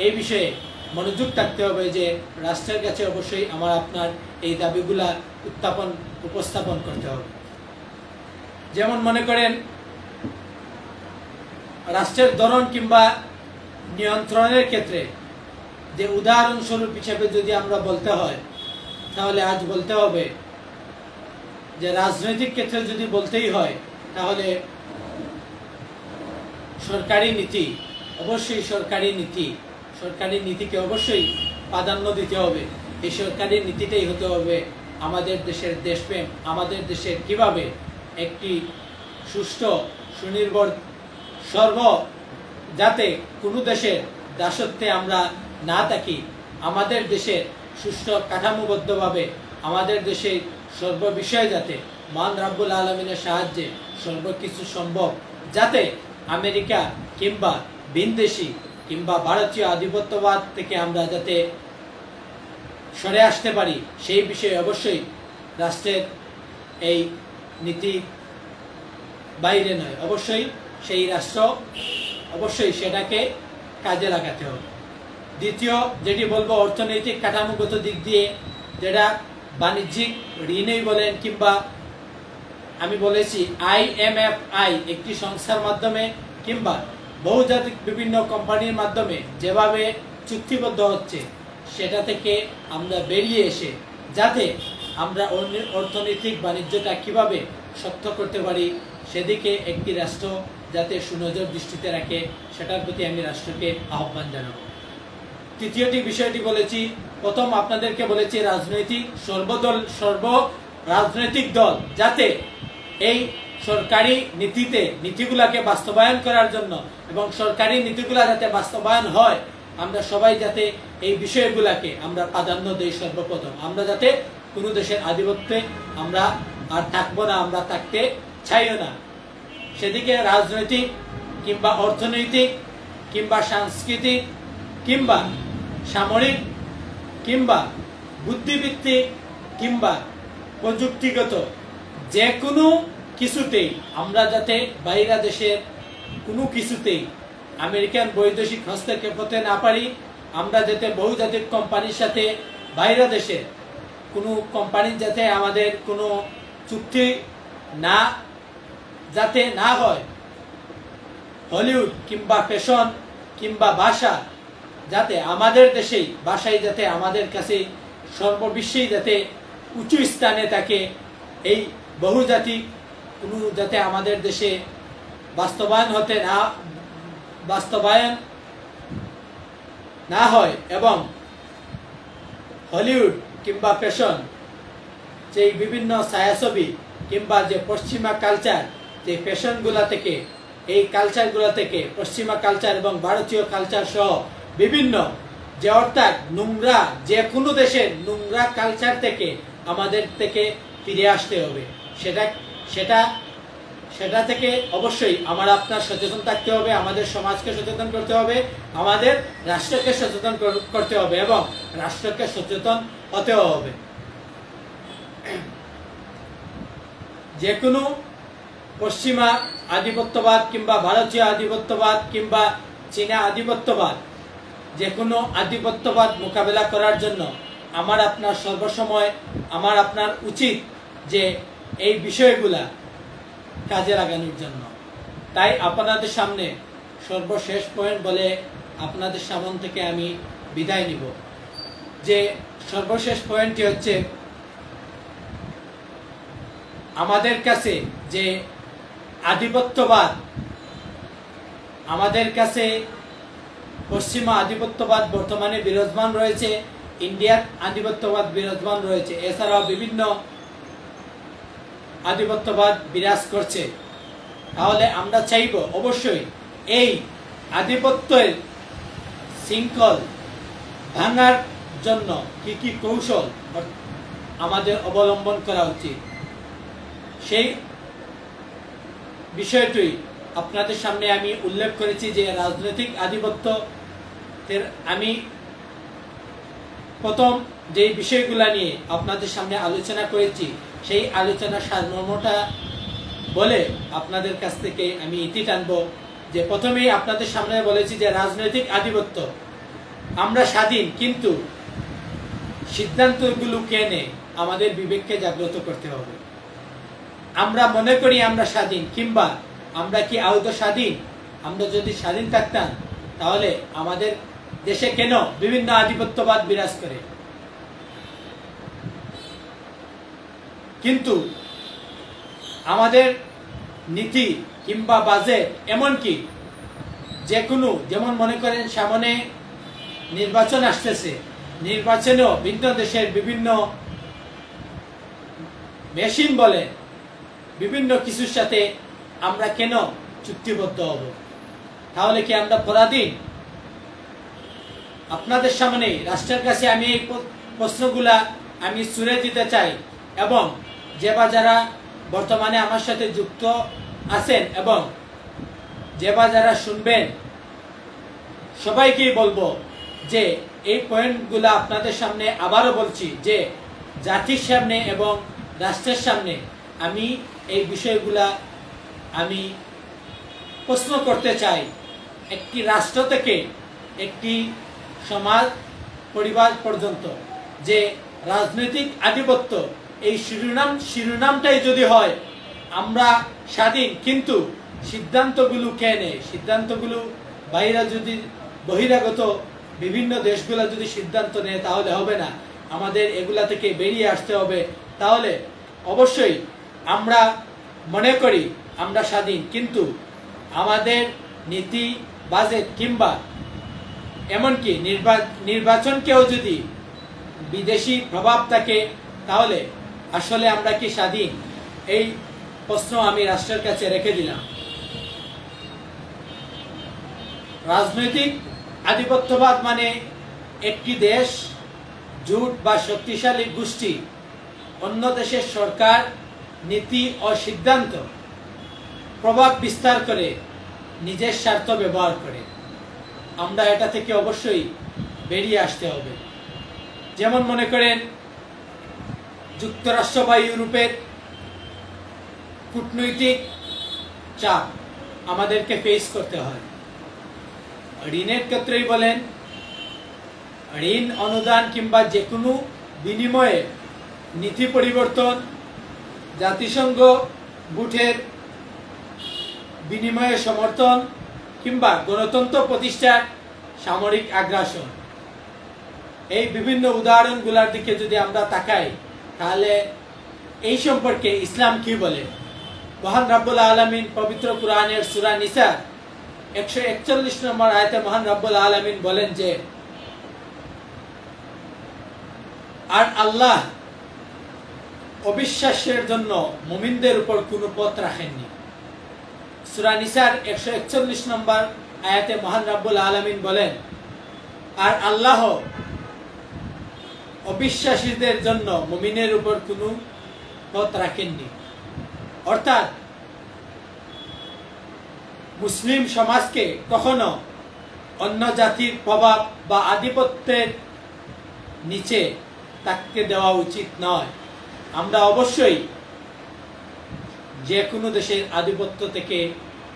এই বিষয়ে মনোযোগ থাকতে হবে যে রাষ্ট্রের কাছে অবশ্যই আমার আপনার এই দাবিগুলা উপস্থাপন করতে হবে। যেমন মনে করেন রাষ্ট্রের ধরন কিংবা নিয়ন্ত্রণের ক্ষেত্রে যে উদাহরণস্বরূপ হিসেবে যদি আমরা বলতে হয়, তাহলে আজ বলতে হবে যে রাজনৈতিক ক্ষেত্রে যদি বলতেই হয়, তাহলে সরকারি নীতি, অবশ্যই সরকারি নীতিকে অবশ্যই প্রাধান্য দিতে হবে। এই সরকারি নীতিটাই হতে হবে আমাদের দেশের দেশপ্রেম, আমাদের দেশের কিভাবে একটি সুষ্ঠু সুনির্ভর যাতে কোনো দেশের দাসত্বে আমরা না থাকি, আমাদের দেশের সুষ্ঠু কাঠামোবদ্ধভাবে আমাদের দেশের সর্ববিষয়ে যাতে মহান রব্বুল আলামিনের সাহায্যে সর্বকিছু সম্ভব, যাতে আমেরিকা কিংবা ভিনদেশী কিংবা ভারতীয় আধিপত্যবাদ থেকে আমরা যাতে সরে আসতে পারি, সেই বিষয়ে অবশ্যই রাষ্ট্রের এই নীতি বাইরে নয়, অবশ্যই সেই রাষ্ট্র অবশ্যই সেটাকে কাজে লাগাতে হবে। দ্বিতীয় যেটি বলবো, অর্থনৈতিক কাঠামোগত দিক দিয়ে, যেটা বাণিজ্যিক ঋণই বলেন কিংবা আমি বলেছি IMFI একটি সংস্থার মাধ্যমে কিংবা বহুজাতিক বিভিন্ন কোম্পানির মাধ্যমে যেভাবে চুক্তিবদ্ধ হচ্ছে, সেটা থেকে আমরা বেরিয়ে এসে যাতে আমরা অর্থনৈতিক বাণিজ্যটা কিভাবে শক্ত করতে পারি, সেদিকে একটি রাষ্ট্র যাতে সুনজর দৃষ্টিতে রাখে, সেটার প্রতি আমি রাষ্ট্রকে আহ্বান জানাবো। তৃতীয়টি বিষয়টি বলেছি, প্রথম আপনাদেরকে বলেছি সর্ব রাজনৈতিক দল যাতে এই সরকারি নীতিগুলাকে বাস্তবায়ন করার জন্য এবং সরকারি নীতিগুলা যাতে বাস্তবায়ন হয়, আমরা সবাই যাতে এই বিষয়গুলাকে আমরা প্রাধান্য দেই। সর্বপ্রথম আমরা যাতে কোনো দেশের আধিপত্যে আমরা আর থাকবো না, আমরা থাকতে চাইও না। সেদিকে রাজনৈতিক কিংবা অর্থনৈতিক কিংবা সাংস্কৃতিক কিংবা সামরিক কিংবা বুদ্ধিভিত্তিক কিংবা প্রযুক্তিগত যে কোনো কিছুতেই আমরা যাতে বাইরে দেশের কোনো কিছুতেই আমেরিকান বৈদেশিক হস্তক্ষেপ হতে না পারি, আমরা যাতে বহুজাতিক কোম্পানির সাথে বাইরে দেশের কোনো কোম্পানির যাতে আমাদের কোনো চুক্তি না যাতে না হয়, হলিউড কিংবা ফ্যাশন কিংবা ভাষা যাতে আমাদের দেশেই ভাষাই যাতে আমাদের কাছে সর্ববিশ্বেই যাতে উঁচু স্থানে থাকে, এই বহুজাতিক কোনো যাতে আমাদের দেশে বাস্তবায়ন না হয় এবং হলিউড কিংবা ফ্যাশন যে বিভিন্ন ছায়াছবি কিংবা যে পশ্চিমা কালচার যে ফ্যাশনগুলা থেকে এই কালচারগুলো থেকে পশ্চিমা কালচার এবং ভারতীয় কালচার সহ বিভিন্ন যে অর্থাৎ নোংরা যে কোনো দেশের নোংরা কালচার থেকে আমাদের থেকে ফিরে আসতে হবে। সেটা থেকে অবশ্যই আমার আপনার সচেতন থাকতে হবে, আমাদের সমাজকে সচেতন করতে হবে, আমাদের রাষ্ট্রকে সচেতন করতে হবে এবং রাষ্ট্রকে সচেতন হতেও হবে। যে কোনো পশ্চিমা আধিপত্যবাদ কিংবা ভারতীয় আধিপত্যবাদ কিংবা চীনা আধিপত্যবাদ যে কোনো আধিপত্যবাদ মোকাবেলা করার জন্য আমার আপনার সর্বসময় আমার আপনার উচিত যে এই বিষয়গুলা কাজে লাগানোর জন্য। তাই আপনাদের সামনে সর্বশেষ পয়েন্ট বলে আপনাদের সামন থেকে আমি বিদায় নিব। যে সর্বশেষ পয়েন্টটি হচ্ছে আমাদের কাছে যে আধিপত্যবাদ, আমাদের কাছে পশ্চিমা আধিপত্যবাদ বর্তমানে বিরাজমান রয়েছে, ইন্ডিয়ার আধিপত্যবাদ বিরাজমান রয়েছে, এছাড়াও বিভিন্ন আধিপত্যবাদ বিরাজ করছে। তাহলে আমরা চাইব অবশ্যই এই আধিপত্যের শৃঙ্খল ভাঙার জন্য কি কি কৌশল আমাদের অবলম্বন করা উচিত, সেই বিষয়টি আপনাদের সামনে আমি উল্লেখ করেছি। যে রাজনৈতিক আধিপত্যের আমি প্রথম যে বিষয়গুলা নিয়ে আপনাদের সামনে আলোচনা করেছি সেই আলোচনার সারমর্মটা বলে আপনাদের কাছ থেকে আমি ইতি টানব। যে প্রথমেই আপনাদের সামনে বলেছি যে রাজনৈতিক আধিপত্য, আমরা স্বাধীন কিন্তু সিদ্ধান্তগুলো কেনে আমাদের বিবেককে জাগ্রত করতে হবে। আমরা মনে করি আমরা স্বাধীন, কিংবা আমরা কি আদৌ স্বাধীন? আমরা যদি স্বাধীন থাকতাম তাহলে আমাদের দেশে কেন বিভিন্ন আধিপত্যবাদ বিরাজ করে? কিন্তু আমাদের নীতি কিংবা বাজেট এমনকি যে কোনো, যেমন মনে করেন সামনে নির্বাচন আসতেছে, নির্বাচনেও ভিন্ন দেশের বিভিন্ন মেশিন বলে বিভিন্ন কিছুর সাথে আমরা কেন চুক্তিবদ্ধ হব? তাহলে কি আমরা পরাধীন? আপনাদের সামনে রাষ্ট্রের কাছে আমি এই প্রশ্নগুলা আমি ছুড়ে দিতে চাই এবং যে বা যারা বর্তমানে আমার সাথে যুক্ত আছেন এবং যে বা যারা শুনবেন সবাইকেই বলবো যে এই পয়েন্টগুলা আপনাদের সামনে আবারও বলছি যে জাতির সামনে এবং রাষ্ট্রের সামনে আমি এই বিষয়গুলা আমি প্রশ্ন করতে চাই। একটি রাষ্ট্র থেকে একটি সমাজ পরিবার পর্যন্ত যে রাজনৈতিক আধিপত্য, এই শিরোনামটাই যদি হয় আমরা স্বাধীন কিন্তু সিদ্ধান্তগুলো কে নেয়, সিদ্ধান্তগুলো বাইরে যদি বহিরাগত বিভিন্ন দেশগুলো যদি সিদ্ধান্ত নেয় তাহলে হবে না, আমাদের এগুলা থেকে বেরিয়ে আসতে হবে। তাহলে অবশ্যই আমরা মনে করি আমরা স্বাধীন কিন্তু আমাদের নীতি বাজেট কিংবা এমনকি নির্বাচনকেও যদি বিদেশি প্রভাব থাকে তাহলে আসলে আমরা কি স্বাধীন? এই প্রশ্ন আমি রাষ্ট্রের কাছে রেখে দিলাম। রাজনৈতিক আধিপত্যবাদ মানে একটি দেশ, জোট বা শক্তিশালী গোষ্ঠী অন্য দেশের সরকার, নীতি ও সিদ্ধান্ত প্রভাব বিস্তার করে নিজের স্বার্থ ব্যবহার করে। আমরা এটা থেকে অবশ্যই বেরিয়ে আসতে হবে। যেমন মনে করেন যুক্তরাষ্ট্র বা ইউরোপের কূটনৈতিক চাপ আমাদেরকে ফেস করতে হয়। ঋণের ক্ষেত্রেই বলেন, ঋণ অনুদান কিংবা যে কোনো বিনিময়ে নীতি পরিবর্তন, জাতিসংঘ গুটের বিনিময়ে সমর্থন কিংবা গণতন্ত্র প্রতিষ্ঠার সামরিক আগ্রাসন, এই বিভিন্ন উদাহরণগুলোর দিকে যদি আমরা তাকাই তাহলে এই সম্পর্কে ইসলাম কি বলে। মহান রব্বুল আলামিন পবিত্র কুরআনের সূরা নিসা 141 নম্বর আয়াতে মহান রব্বুল আলামিন বলেন যে, আর আল্লাহ অবিশ্বাসের জন্য মুমিনদের উপর কোনো পথ রাখেননি। সূরা নিসার 141 নম্বর আয়াতে মহান রব্বুল আলামিন বলেন, আর আল্লাহ অবিশ্বাসীদের জন্য মুমিনের উপর কোনো পথ রাখেননি। অর্থাৎ মুসলিম সমাজকে কখনো অন্য জাতির প্রভাব বা আধিপত্যের নিচে থাকতে দেওয়া উচিত নয়। আমরা অবশ্যই যে কোনো দেশের আধিপত্য থেকে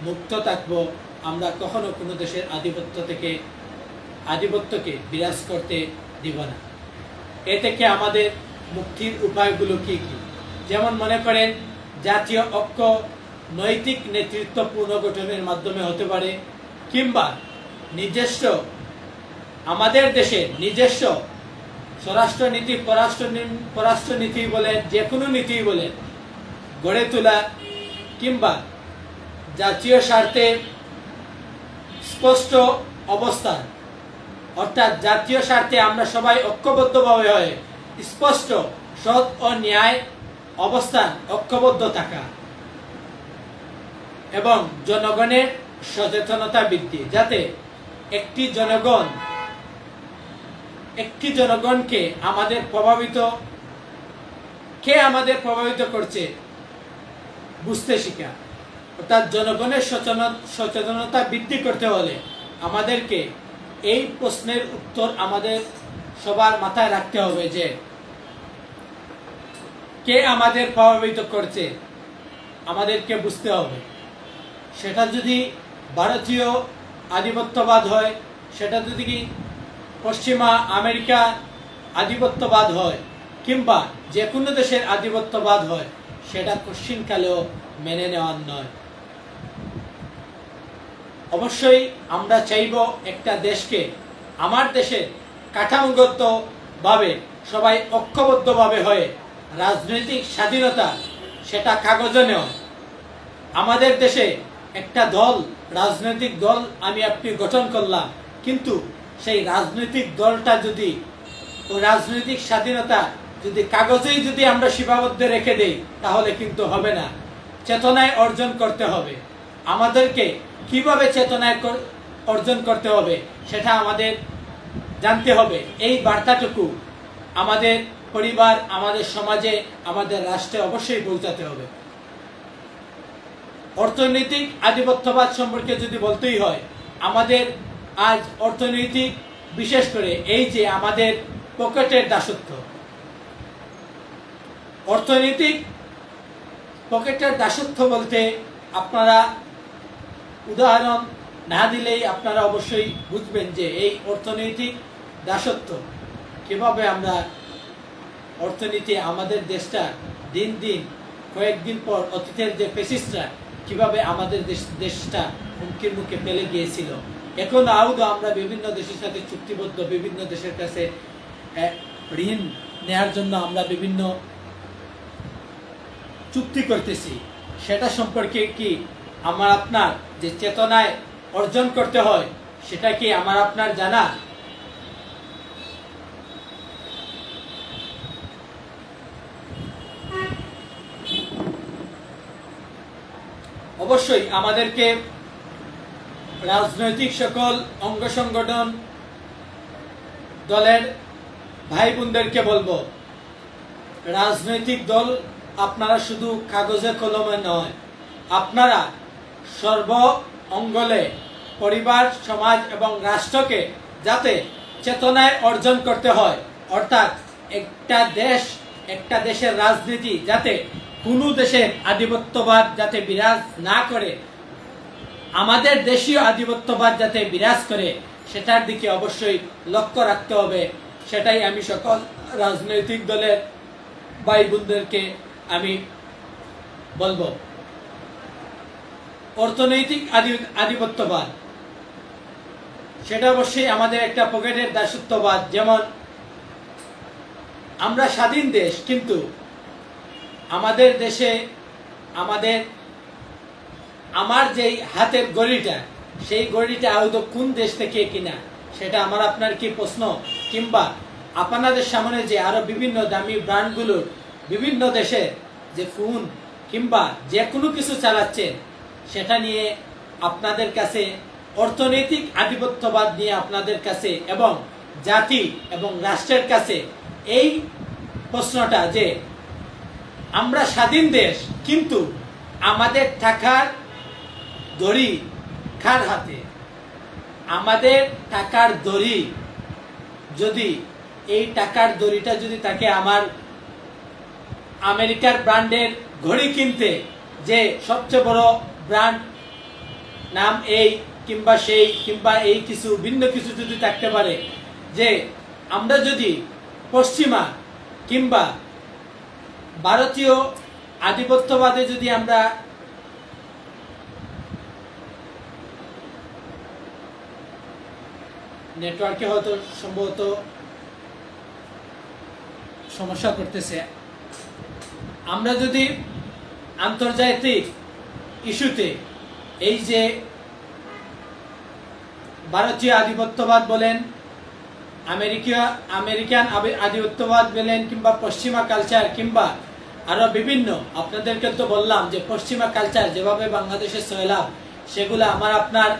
মুক্ত থাকব। আমরা কখনো কোনো দেশের আধিপত্যকে বিরাজ করতে দিব না। এ থেকে আমাদের মুক্তির উপায়গুলো কি কি? যেমন মনে করেন জাতীয় ঐক্য নৈতিক নেতৃত্ব পুনর্গঠনের মাধ্যমে হতে পারে, কিংবা আমাদের দেশের নিজস্ব স্বরাষ্ট্রনীতি, পররাষ্ট্রনীতি বলেন, যে কোনো নীতি বলেন গড়ে তোলা, কিংবা জাতীয় স্বার্থে স্পষ্ট অবস্থান, অর্থাৎ জাতীয় স্বার্থে আমরা সবাই ঐক্যবদ্ধভাবে হয়ে স্পষ্ট সৎ ও ন্যায় অবস্থান ঐক্যবদ্ধ থাকা, এবং জনগণের সচেতনতা বৃদ্ধি, যাতে একটি জনগণকে আমাদের প্রভাবিত করছে বুঝতে শিখা। অর্থাৎ জনগণের সচেতনতা বৃদ্ধি করতে হলে আমাদেরকে এই প্রশ্নের উত্তর আমাদের সবার মাথায় রাখতে হবে যে কে আমাদের প্রভাবিত করছে, আমাদেরকে বুঝতে হবে। সেটা যদি ভারতীয় আধিপত্যবাদ হয়, সেটা যদি পশ্চিমা আমেরিকা আধিপত্যবাদ হয়, কিংবা যে কোনো দেশের আধিপত্যবাদ হয়, সেটা কোশ্চিনকালেও মেনে নেওয়ার নয়। অবশ্যই আমরা চাইব একটা দেশকে, আমার দেশের কাঠামোগতভাবে সবাই ঐক্যবদ্ধভাবে হয়ে রাজনৈতিক স্বাধীনতা সেটা কাগজে নয়। আমাদের দেশে একটা রাজনৈতিক দল আমি আপনি গঠন করলাম, কিন্তু সেই রাজনৈতিক দলটা যদি ও রাজনৈতিক স্বাধীনতা যদি কাগজেই যদি আমরা সীমাবদ্ধ রেখে দেই তাহলে কিন্তু হবে না। চেতনায় অর্জন করতে হবে। আমাদেরকে কিভাবে চেতনায় অর্জন করতে হবে সেটা আমাদের জানতে হবে। এই বার্তাটুকু আমাদের পরিবার, আমাদের সমাজে, আমাদের রাষ্ট্রে অবশ্যই পৌঁছাতে হবে। অর্থনৈতিক আধিপত্যবাদ সম্পর্কে যদি বলতেই হয়, আমাদের আজ অর্থনৈতিক, বিশেষ করে এই যে আমাদের পকেটের দাসত্ব, অর্থনৈতিক পকেটের দাসত্ব বলতে আপনারা উদাহরণ না দিলেই আপনারা অবশ্যই বুঝবেন যে এই অর্থনৈতিক দাসত্ব কিভাবে আমরা অর্থনীতি, আমাদের দেশটা দিন দিন কয়েকদিন পর অতীতের যে ফ্যাসিস্টরা কিভাবে আমাদের দেশটা হুমকির মুখে ফেলে গিয়েছিল। এখন আদৌ আমরা বিভিন্ন দেশের সাথে চুক্তিবদ্ধ, বিভিন্ন দেশের কাছে ঋণ নেয়ার জন্য আমরা বিভিন্ন চুক্তি করতেছি। সেটা সম্পর্কে কি আমার আপনার যে চেতনায় অর্জন করতে হয় সেটা কি আমার আপনার জানা? অবশ্যই আমাদেরকে রাজনৈতিক সকল অঙ্গ সংগঠন দলের ভাই বোনদেরকে বলবো, রাজনৈতিক দল আপনারা শুধু কাগজে কলমে নয়, আপনারা সর্ব অঙ্গলে পরিবার, সমাজ এবং রাষ্ট্রকে যাতে চেতনায় অর্জন করতে হয়, অর্থাৎ একটা দেশের রাজনীতি যাতে কোনো দেশের আধিপত্যবাদ যাতে বিরাজ না করে, আমাদের দেশীয় আধিপত্যবাদ যাতে বিরাজ করে, সেটার দিকে অবশ্যই লক্ষ্য রাখতে হবে। সেটাই আমি সকল রাজনৈতিক দলের ভাই বোনদেরকে আমি বলবো। অর্থনৈতিক আধিপত্যবাদ সেটা অবশ্যই আমাদের একটা পকেটের দাসত্ববাদ। যেমন আমরা স্বাধীন দেশ, কিন্তু আমাদের দেশে আমার যেই হাতের ঘড়িটা, সেই ঘড়িটা আদৌ কোন দেশ থেকে কিনা, সেটা আমার আপনার কি প্রশ্ন? কিংবা আপনাদের সামনে যে আরো বিভিন্ন দামি ব্র্যান্ডগুলোর বিভিন্ন দেশে যে ফোন কিংবা যে কোনো কিছু চালাচ্ছেন, সেটা নিয়ে আপনাদের কাছে অর্থনৈতিক আধিপত্যবাদ নিয়ে আপনাদের কাছে এবং জাতি এবং রাষ্ট্রের কাছে এই প্রশ্নটা যে আমরা স্বাধীন দেশ, কিন্তু আমাদের টাকার দড়ি কার হাতে? আমাদের টাকার দড়ি যদি এই টাকার দড়িটা যদি তাকে আমার আমেরিকার ব্র্যান্ডের ঘড়ি কিনতে, যে সবচেয়ে বড় ব্র্যান্ড নাম এই কিংবা সেই কিংবা এই কিছু ভিন্ন কিছু যদি থাকতে পারে, যে আমরা যদি পশ্চিমা কিংবা ভারতীয় আধিপত্যবাদে যদি আমরা নেটওয়ার্কে হয়তো সম্ভবত সমস্যা করতেছে, আমরা যদি আন্তর্জাতিক ইস্যুতে এই যে ভারতীয় আধিপত্যবাদ বলেন, আমেরিকান আধিপত্যবাদ বলেন, কিংবা পশ্চিমা কালচার কিংবা আরো বিভিন্ন, আপনাদেরকে তো বললাম যে পশ্চিমা কালচার যেভাবে বাংলাদেশে সয়লাভ, সেগুলো আমার আপনার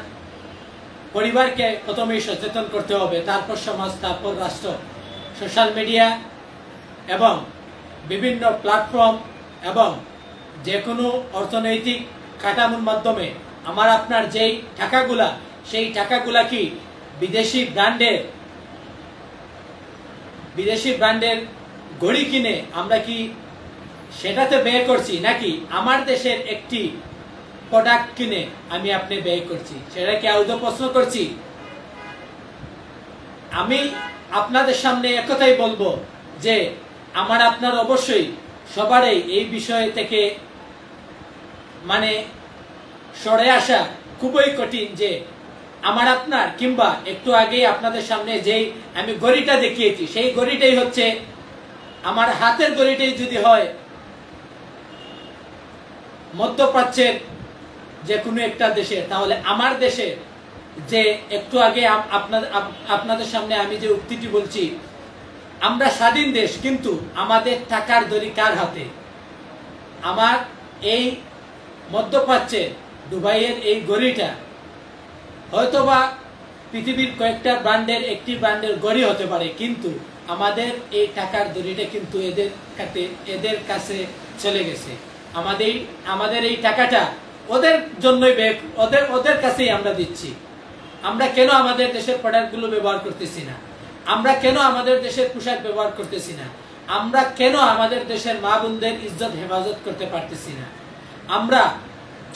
পরিবারকে প্রথমেই সচেতন করতে হবে, তারপর সমাজ, তারপর রাষ্ট্র। সোশ্যাল মিডিয়া এবং বিভিন্ন প্ল্যাটফর্ম এবং যে কোনো অর্থনৈতিক কাঠামোর মাধ্যমে আমার আপনার যেই টাকাগুলা, সেই টাকাগুলা কি বিদেশি ব্র্যান্ডের ঘড়ি কিনে আমরা কি সেটাতে ব্যয় করছি, নাকি আমার দেশের একটি প্রোডাক্ট কিনে আমি আপনি ব্যয় করছি? সেটা কি আদৌ প্রশ্ন করছি? আমি আপনাদের সামনে একথাই বলবো যে আমার আপনার অবশ্যই সবারই এই বিষয় থেকে সরে আসা খুবই কঠিন। যে আমার আপনার কিংবা একটু আগে আপনাদের সামনে যেই আমি ঘড়িটা দেখিয়েছি, সেই ঘড়িটাই হচ্ছে আমার হাতের ঘড়িটাই যদি হয় মধ্যপ্রাচ্যের যে কোনো একটা দেশে, তাহলে আমার দেশে যে একটু আগে আপনাদের সামনে আমি যে উক্তিটি বলছি, আমরা স্বাধীন দেশ, কিন্তু আমাদের টাকার দড়ি কার হাতে? আমার এই মধ্যপ্রাচ্যে দুবাইয়ের এই ঘড়িটা হয়তোবা পৃথিবীর কয়েকটা ব্র্যান্ডের একটি ব্র্যান্ডের ঘড়ি হতে পারে, কিন্তু আমাদের এই টাকার দড়িটা কিন্তু এদের কাছে চলে গেছে। আমাদের এই টাকাটা ওদের জন্যই ওদের কাছেই আমরা দিচ্ছি। আমরা কেন আমাদের দেশের প্রোডাক্টগুলো ব্যবহার করতেছি না? আমরা কেন আমাদের দেশের পোশাক ব্যবহার করতেছি না? আমরা কেন আমাদের দেশের মা বোনদের ইজ্জত হেফাজত করতে পারতেছি না? আমরা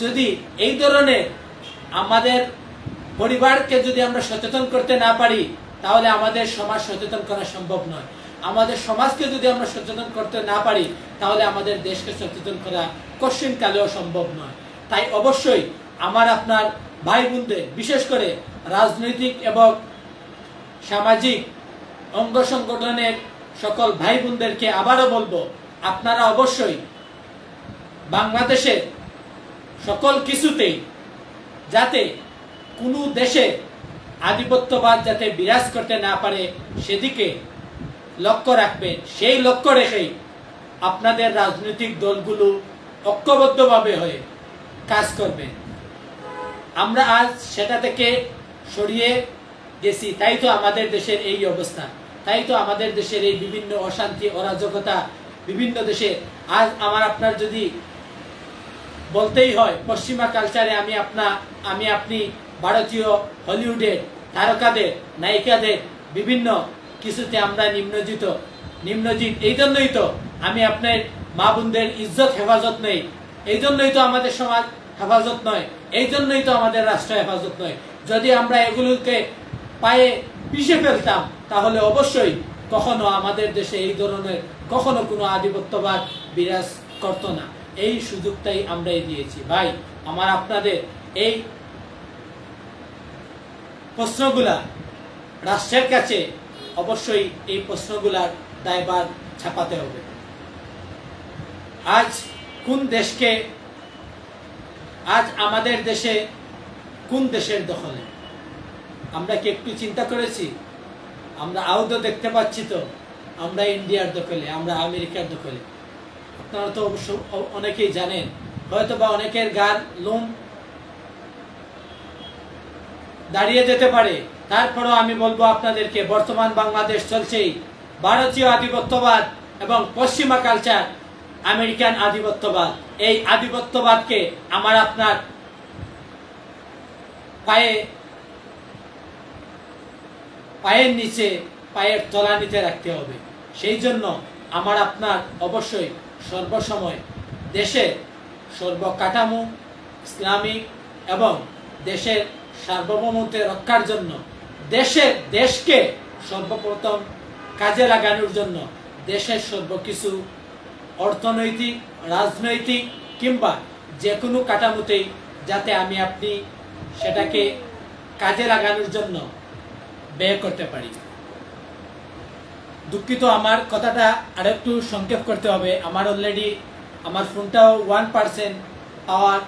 যদি এই ধরনের আমাদের পরিবারকে যদি আমরা সচেতন করতে না পারি, তাহলে আমাদের সমাজ সচেতন করা সম্ভব নয়। আমাদের সমাজকে যদি আমরা সচেতন করতে না পারি, তাহলে আমাদের দেশকে সচেতন করা কঠিন কালেও সম্ভব নয়। তাই অবশ্যই আমার আপনার ভাই বোনদের, বিশেষ করে রাজনৈতিক এবং সামাজিক অঙ্গ সংগঠনের সকল ভাই বোনদেরকে আবারও বলবো, আপনারা অবশ্যই বাংলাদেশের সকল কিছুতেই যাতে কোনো দেশে আধিপত্যবাদ যাতে বিরাজ করতে না পারে, সেদিকে লক্ষ্য রাখবেন। সেই লক্ষ্য রেখেই আপনাদের রাজনৈতিক দলগুলো ঐক্যবদ্ধভাবে হয়ে কাজ করবেন। আমরা আজ সেটা থেকে সরিয়ে গেছি, তাই তো আমাদের দেশের এই অবস্থা, তাই তো আমাদের দেশের এই বিভিন্ন অশান্তি, অরাজকতা বিভিন্ন দেশে। আজ আমার আপনার যদি বলতেই হয় পশ্চিমা কালচারে আমি আপনি ভারতীয় হলিউডের তারকাদের নায়িকাদের বিভিন্ন কিছুতে আমরা নিম্নজিত। এই জন্যই তো আমি আপনার মা বোনদের ইজ্জত হেফাজত নেই, এই জন্যই তো আমাদের সমাজ হেফাজত নয়, এই জন্যই তো আমাদের রাষ্ট্র হেফাজত নয়। যদি আমরা এগুলোকে পায়ে পিষে ফেলতাম তাহলে অবশ্যই কখনো আমাদের দেশে এই ধরনের কখনো কোনো আধিপত্যবাদ বিরাজ করতো না। এই সুযোগটাই আমরাই দিয়েছি। ভাই আমার আপনাদের এই প্রশ্নগুলা রাষ্ট্রের কাছে অবশ্যই এই প্রশ্নগুলার দায়ভার ছাপাতে হবে। আজ আমাদের দেশে কোন দেশের দখলে? আমরা কি একটু চিন্তা করেছি? আমরা আদৌ দেখতে পাচ্ছি তো আমরা ইন্ডিয়ার দখলে, আমরা আমেরিকার দখলে। আপনারা তো অবশ্য অনেকেই জানেন, হয়তো বা অনেকের গার লোম দাঁড়িয়ে যেতে পারে। তারপরও আমি বলবো আপনাদেরকে, বর্তমান বাংলাদেশ চলছেই ভারতীয় আধিপত্যবাদ এবং পশ্চিমা কালচার, আমেরিকান আধিপত্যবাদ। এই আধিপত্যবাদকে আমার আপনার পায়ের নিচে, পায়ের তলানিতে রাখতে হবে। সেই জন্য আমার আপনার অবশ্যই সর্বসময় দেশের সর্বকাঠামো ইসলামিক এবং দেশের সার্বভৌমত্ব রক্ষার জন্য দেশকে সর্বপ্রথম কাজে লাগানোর জন্য দেশের সর্বকিছু অর্থনৈতিক, রাজনৈতিক কিংবা যে কোনো কাঠামোতেই যাতে আমি আপনি সেটাকে কাজে লাগানোর জন্য ব্যয় করতে পারি। দুঃখিত, আমার কথাটা আরেকটু সংক্ষেপ করতে হবে। আমার অলরেডি আমার ফোনটাও 1% পাওয়ার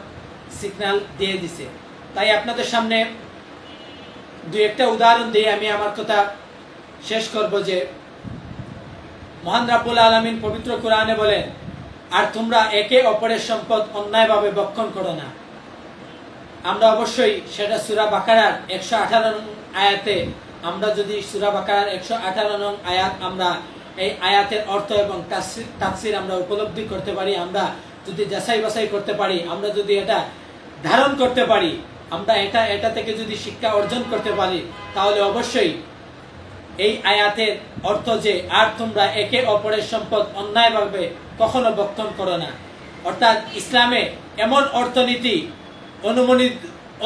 সিগন্যাল দিয়ে দিছে, তাই আপনাদের সামনে দুই একটা উদাহরণ দিয়ে আমি আমার কথা শেষ করব। যে মহান রাব্বুল আলামিন পবিত্র কোরআনে বলেন, আর তোমরা একে অপরের সম্পদ অন্যায়ভাবে ভক্ষণ করো না। আমরা অবশ্যই সেটা সূরা বাকারার 118 নং আয়াতে, আমরা যদি সূরা বাকারার 118 নং আয়াত, আমরা এই আয়াতের অর্থ এবং তাফসীর আমরা উপলব্ধি করতে পারি, আমরা যদি যাচাই বাছাই করতে পারি, আমরা যদি এটা ধারণ করতে পারি, আমরা এটা থেকে যদি শিক্ষা অর্জন করতে পারি, তাহলে অবশ্যই এই আয়াতের অর্থ যে আর তোমরা একে অপরের সম্পদ অন্যায়ভাবে কখনো ভক্ষণ করো না, অর্থাৎ ইসলামে এমন অর্থনীতি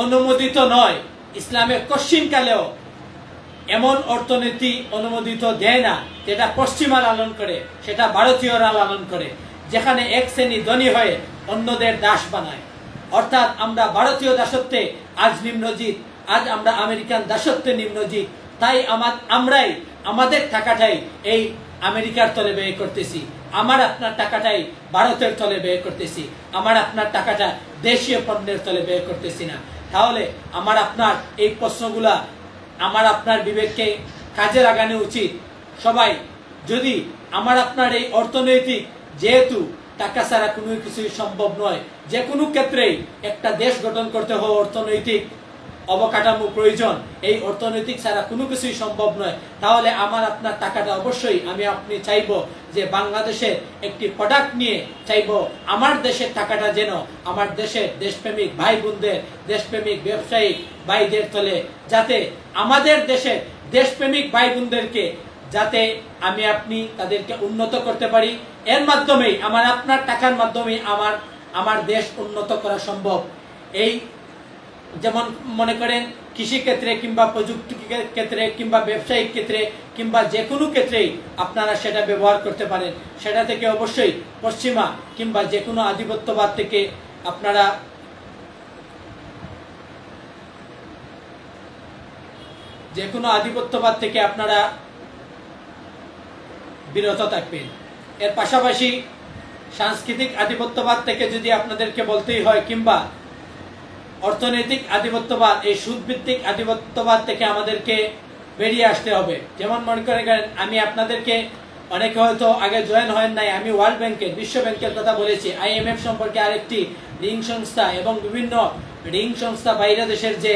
অনুমোদিত নয়। ইসলামে কশ্চিনকালেও এমন অর্থনীতি অনুমোদিত দেয় না যেটা পশ্চিমা লালন করে, সেটা ভারতীয়রা লালন করে, যেখানে এক শ্রেণী ধনী হয়ে অন্যদের দাস বানায়। অর্থাৎ আমরা ভারতীয় দাসত্বে আজ নিম্নজিৎ, আজ আমরা আমেরিকান দাসত্বে নিম্নজিৎ। তাই আমরাই আমাদের টাকাটাই এই আমেরিকার তলে ব্যয় করতেছি, আমার আপনার টাকাটাই ভারতের তলে ব্যয় করতেছি, আমার আপনার টাকাটা দেশীয় পণ্যের তলে ব্যয় করতেছি না। তাহলে আমার আপনার এই প্রশ্নগুলা আমার আপনার বিবেককে কাজে লাগানো উচিত। সবাই যদি আমার আপনার এই অর্থনৈতিক, যেহেতু টাকা ছাড়া কোনো কিছুই সম্ভব নয়, যে কোনো ক্ষেত্রেই একটা দেশ গঠন করতে হওয়া অর্থনৈতিক অবকাঠামো প্রয়োজন, এই অর্থনৈতিক ছাড়া কোনো কিছুই সম্ভব নয়। তাহলে আমার আপনার টাকাটা অবশ্যই আমি আপনি চাইবো যে বাংলাদেশের একটি প্রোডাক্ট নিয়ে চাইবো আমার দেশের টাকাটা যেন আমার দেশের দেশপ্রেমিক ভাই বোনদের, দেশপ্রেমিক ব্যবসায়িক ভাইদের তলে, যাতে আমাদের দেশের দেশপ্রেমিক ভাই বোনদেরকে যাতে আমি আপনি তাদেরকে উন্নত করতে পারি। এর মাধ্যমেই আমার আপনার টাকার মাধ্যমে আমার দেশ উন্নত করা সম্ভব। এই যেমন মনে করেন কৃষি ক্ষেত্রে কিংবা প্রযুক্তি ক্ষেত্রে কিংবা ব্যবসায়িক ক্ষেত্রে কিংবা যে কোনো ক্ষেত্রেই আপনারা সেটা ব্যবহার করতে পারেন। সেটা থেকে অবশ্যই পশ্চিমা কিংবা যে কোনো আধিপত্যবাদ থেকে আপনারা বিরত থাকবেন। এর পাশাপাশি সাংস্কৃতিক আধিপত্যবাদ থেকে যদি আপনাদেরকে বলতেই হয়, কিংবা অর্থনৈতিক আধিপত্যবাদ, এই সুদভিত্তিক আধিপত্যবাদ থেকে আমাদেরকে বেরিয়ে আসতে হবে। যেমন মনে করেন, আমি আপনাদেরকে অনেকে হয়তো আগে জয়েন হয় নাই, আমি ওয়ার্ল্ড ব্যাংকের, বিশ্ব ব্যাংকের কথা বলেছি, IMF সম্পর্কে আরেকটি রিং সংস্থা এবং বিভিন্ন রিং সংস্থা বাইরে দেশের যে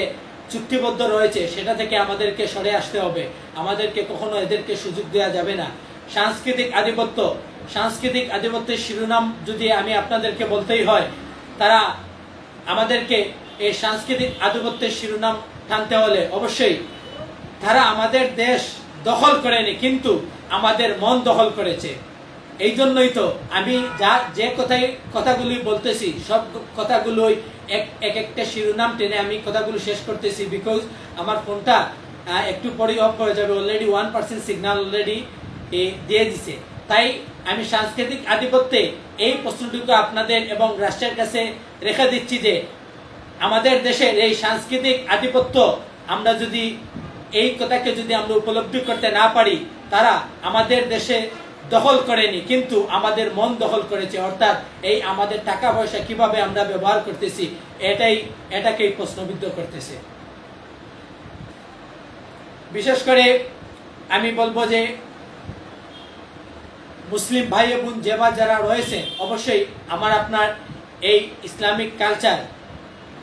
চুক্তিবদ্ধ রয়েছে সেটা থেকে আমাদেরকে সরে আসতে হবে। আমাদেরকে কখনো এদেরকে সুযোগ দেওয়া যাবে না। সাংস্কৃতিক আধিপত্যের শিরোনাম যদি আমি আপনাদেরকে বলতেই হয়, তারা আমাদেরকে এই সাংস্কৃতিক আধিপত্যের শিরোনাম টানতে হলে অবশ্যই তারা আমাদের দেশ দখল করেনি, কিন্তু আমাদের মন দখল করেছে। এই জন্যই তো আমি যে কথাগুলি বলতেছি সব কথাগুলোই এক একটা শিরোনাম টেনে আমি কথাগুলো শেষ করতেছি, বিকজ আমার ফোনটা একটু পরে অফ হয়ে যাবে। অলরেডি 1% সিগন্যাল অলরেডি দিয়ে দিছে। তাই আমি সাংস্কৃতিক আধিপত্যে এই প্রশ্নটুকু আপনাদের এবং রাষ্ট্রের কাছে রেখে দিচ্ছি যে আমাদের দেশের এই সাংস্কৃতিক আধিপত্য আমরা যদি এই কথাকে যদি আমরা উপলব্ধি করতে না পারি, তারা আমাদের দেশে দখল করেনি, কিন্তু আমাদের মন দখল করেছে। অর্থাৎ এই আমাদের টাকা পয়সা কিভাবে আমরা ব্যবহার করতেছি এটাকেই প্রশ্নবিদ্ধ করতেছে। বিশেষ করে আমি বলবো যে মুসলিম ভাই বোন যারা রয়েছে, অবশ্যই আমার আপনার এই ইসলামিক কালচার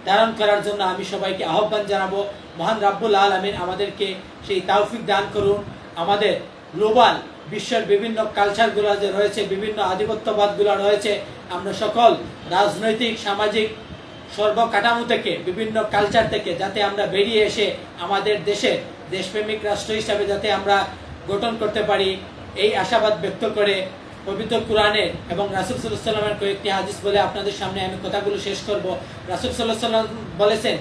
ধারণ করার জন্য আমি সবাইকে আহ্বান জানাবো। মহান রাব্বুল আলামিন আমাদেরকে সেই তৌফিক দান করুন। আমাদের গ্লোবাল বিশ্বের বিভিন্ন কালচারগুলো যে রয়েছে, বিভিন্ন আধিপত্যবাদগুলো রয়েছে, আমরা সকল রাজনৈতিক সামাজিক সর্বকাঠামো থেকে বিভিন্ন কালচার থেকে যাতে আমরা বেরিয়ে এসে আমাদের দেশে দেশপ্রেমিক রাষ্ট্র হিসাবে যাতে আমরা গঠন করতে পারি, এই আশাবাদ ব্যক্ত করে পবিত্র কোরআনের এবং রাসূল সাল্লাল্লাহু আলাইহি ওয়াসাল্লামের কয়েকটি হাদিস বলে আপনাদের সামনে আমি কথাগুলো শেষ করব। রাসূল সাল্লাল্লাহু আলাইহি ওয়াসাল্লাম বলেছেন,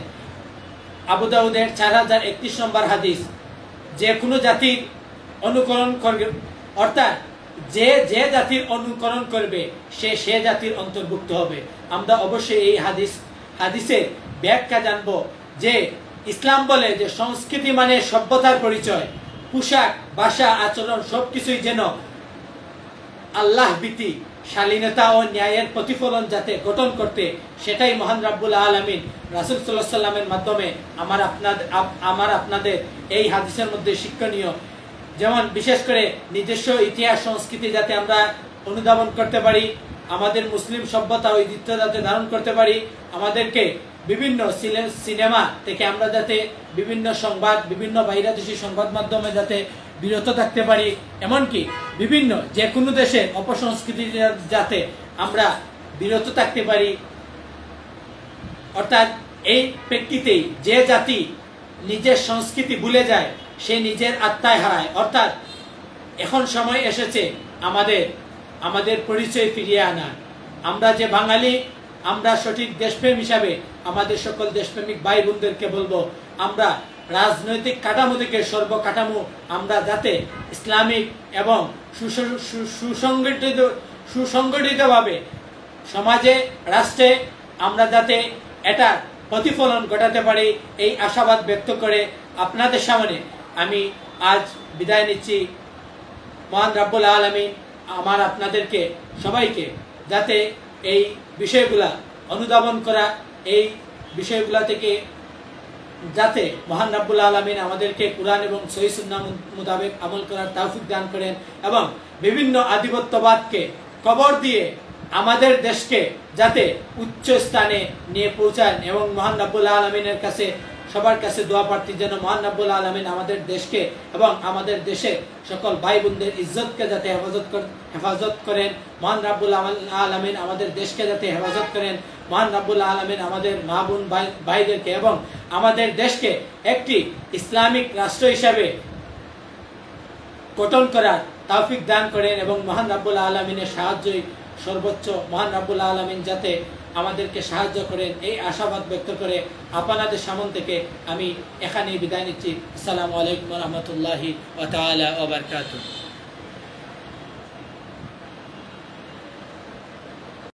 আবু দাউদের 4031 নম্বর হাদিস, যে কোনো জাতির অনুকরণ করবে, অর্থাৎ যে জাতির অনুকরণ করবে সে জাতির অন্তর্ভুক্ত হবে। আমরা অবশ্যই এই হাদিসের ব্যাখ্যা জানব যে ইসলাম বলে যে সংস্কৃতি মানে সভ্যতার পরিচয়, পোশাক, ভাষা, আচরণ সবকিছুই যেন আল্লাহ ভীতি, শালীনতা ও ন্যায়ের প্রতিফলন যাতে গঠন করতে, সেটাই মহান রাব্বুল আলামিন রাসূল সাল্লাল্লাহু আলাইহি ওয়াসাল্লামের মাধ্যমে আমার আপনাদের এই হাদিসের মধ্যে শিক্ষণীয়, যেমন বিশেষ করে নিজস্ব ইতিহাস সংস্কৃতি যাতে আমরা অনুধাবন করতে পারি, আমাদের মুসলিম সভ্যতা ঐতিহ্য যাতে ধারণ করতে পারি, আমাদেরকে বিভিন্ন সিনেমা থেকে আমরা যাতে বিভিন্ন সংবাদ, বিভিন্ন বাইরাদেশী সংবাদ মাধ্যমে যাতে বিরত থাকতে পারি, এমনকি বিভিন্ন যে কোনো দেশের অপসংস্কৃতি যাতে আমরা বিরত থাকতে পারি। অর্থাৎ এই প্রেক্ষিতেই যে জাতি নিজের সংস্কৃতি ভুলে যায় সে নিজের আত্মায় হারায়। অর্থাৎ এখন সময় এসেছে আমাদের পরিচয় ফিরিয়ে আনা। আমরা যে বাঙালি, আমরা সঠিক দেশপ্রেম হিসাবে আমাদের সকল দেশপ্রেমিক ভাই বোনদেরকে বলবো, আমরা রাজনৈতিক কাঠামো থেকে সর্বকাঠামো আমরা যাতে ইসলামিক এবং সুসংগঠিতভাবে সমাজে, রাষ্ট্রে আমরা যাতে এটা প্রতিফলন ঘটাতে পারি, এই আশাবাদ ব্যক্ত করে আপনাদের সামনে আমি আজ বিদায় নিচ্ছি। মহান রাব্বুল আলামিন আমার আপনাদেরকে সবাইকে যাতে এই বিষয়গুলা অনুধাবন করা, এই বিষয়গুলা থেকে যাতে মহান রাব্বুল আলামিন আমাদেরকে কুরআন এবং সহিহ সুন্নাহ মোতাবেক আমল করার তৌফিক দান করেন এবং বিভিন্ন আধিপত্যবাদকে কবর দিয়ে আমাদের দেশকে যাতে উচ্চ স্থানে নিয়ে পৌঁছান, এবং মহান রাব্বুল আলামিনের কাছে সবার কাছে দোয়া প্রার্থী যেন মহান রাব্বুল আলামিন আমাদের দেশকে এবং আমাদের দেশের সকল ভাই বোনদের ইজ্জতকে যাতে হেফাজত করেন, মহান রাব্বুল আলামিন আমাদের দেশকে যাতে হেফাজত করেন, মহান রাব্বুল আলামিন আমাদের মা বোন ভাইদেরকে এবং আমাদের দেশকে একটি ইসলামিক রাষ্ট্র হিসাবে গঠন করার তৌফিক দান করেন, এবং মহান রাব্বুল আলামিনের সাহায্যই সর্বোচ্চ। মহান রাব্বুল আলামিন যাতে আমাদেরকে সাহায্য করেন এই আশাবাদ ব্যক্ত করে আপনাদের সামনে থেকে আমি এখানেই বিদায় নিচ্ছি। আসসালামু আলাইকুম ওয়া রাহমাতুল্লাহি ওয়া তাআলা ওয়া বারাকাতুহু।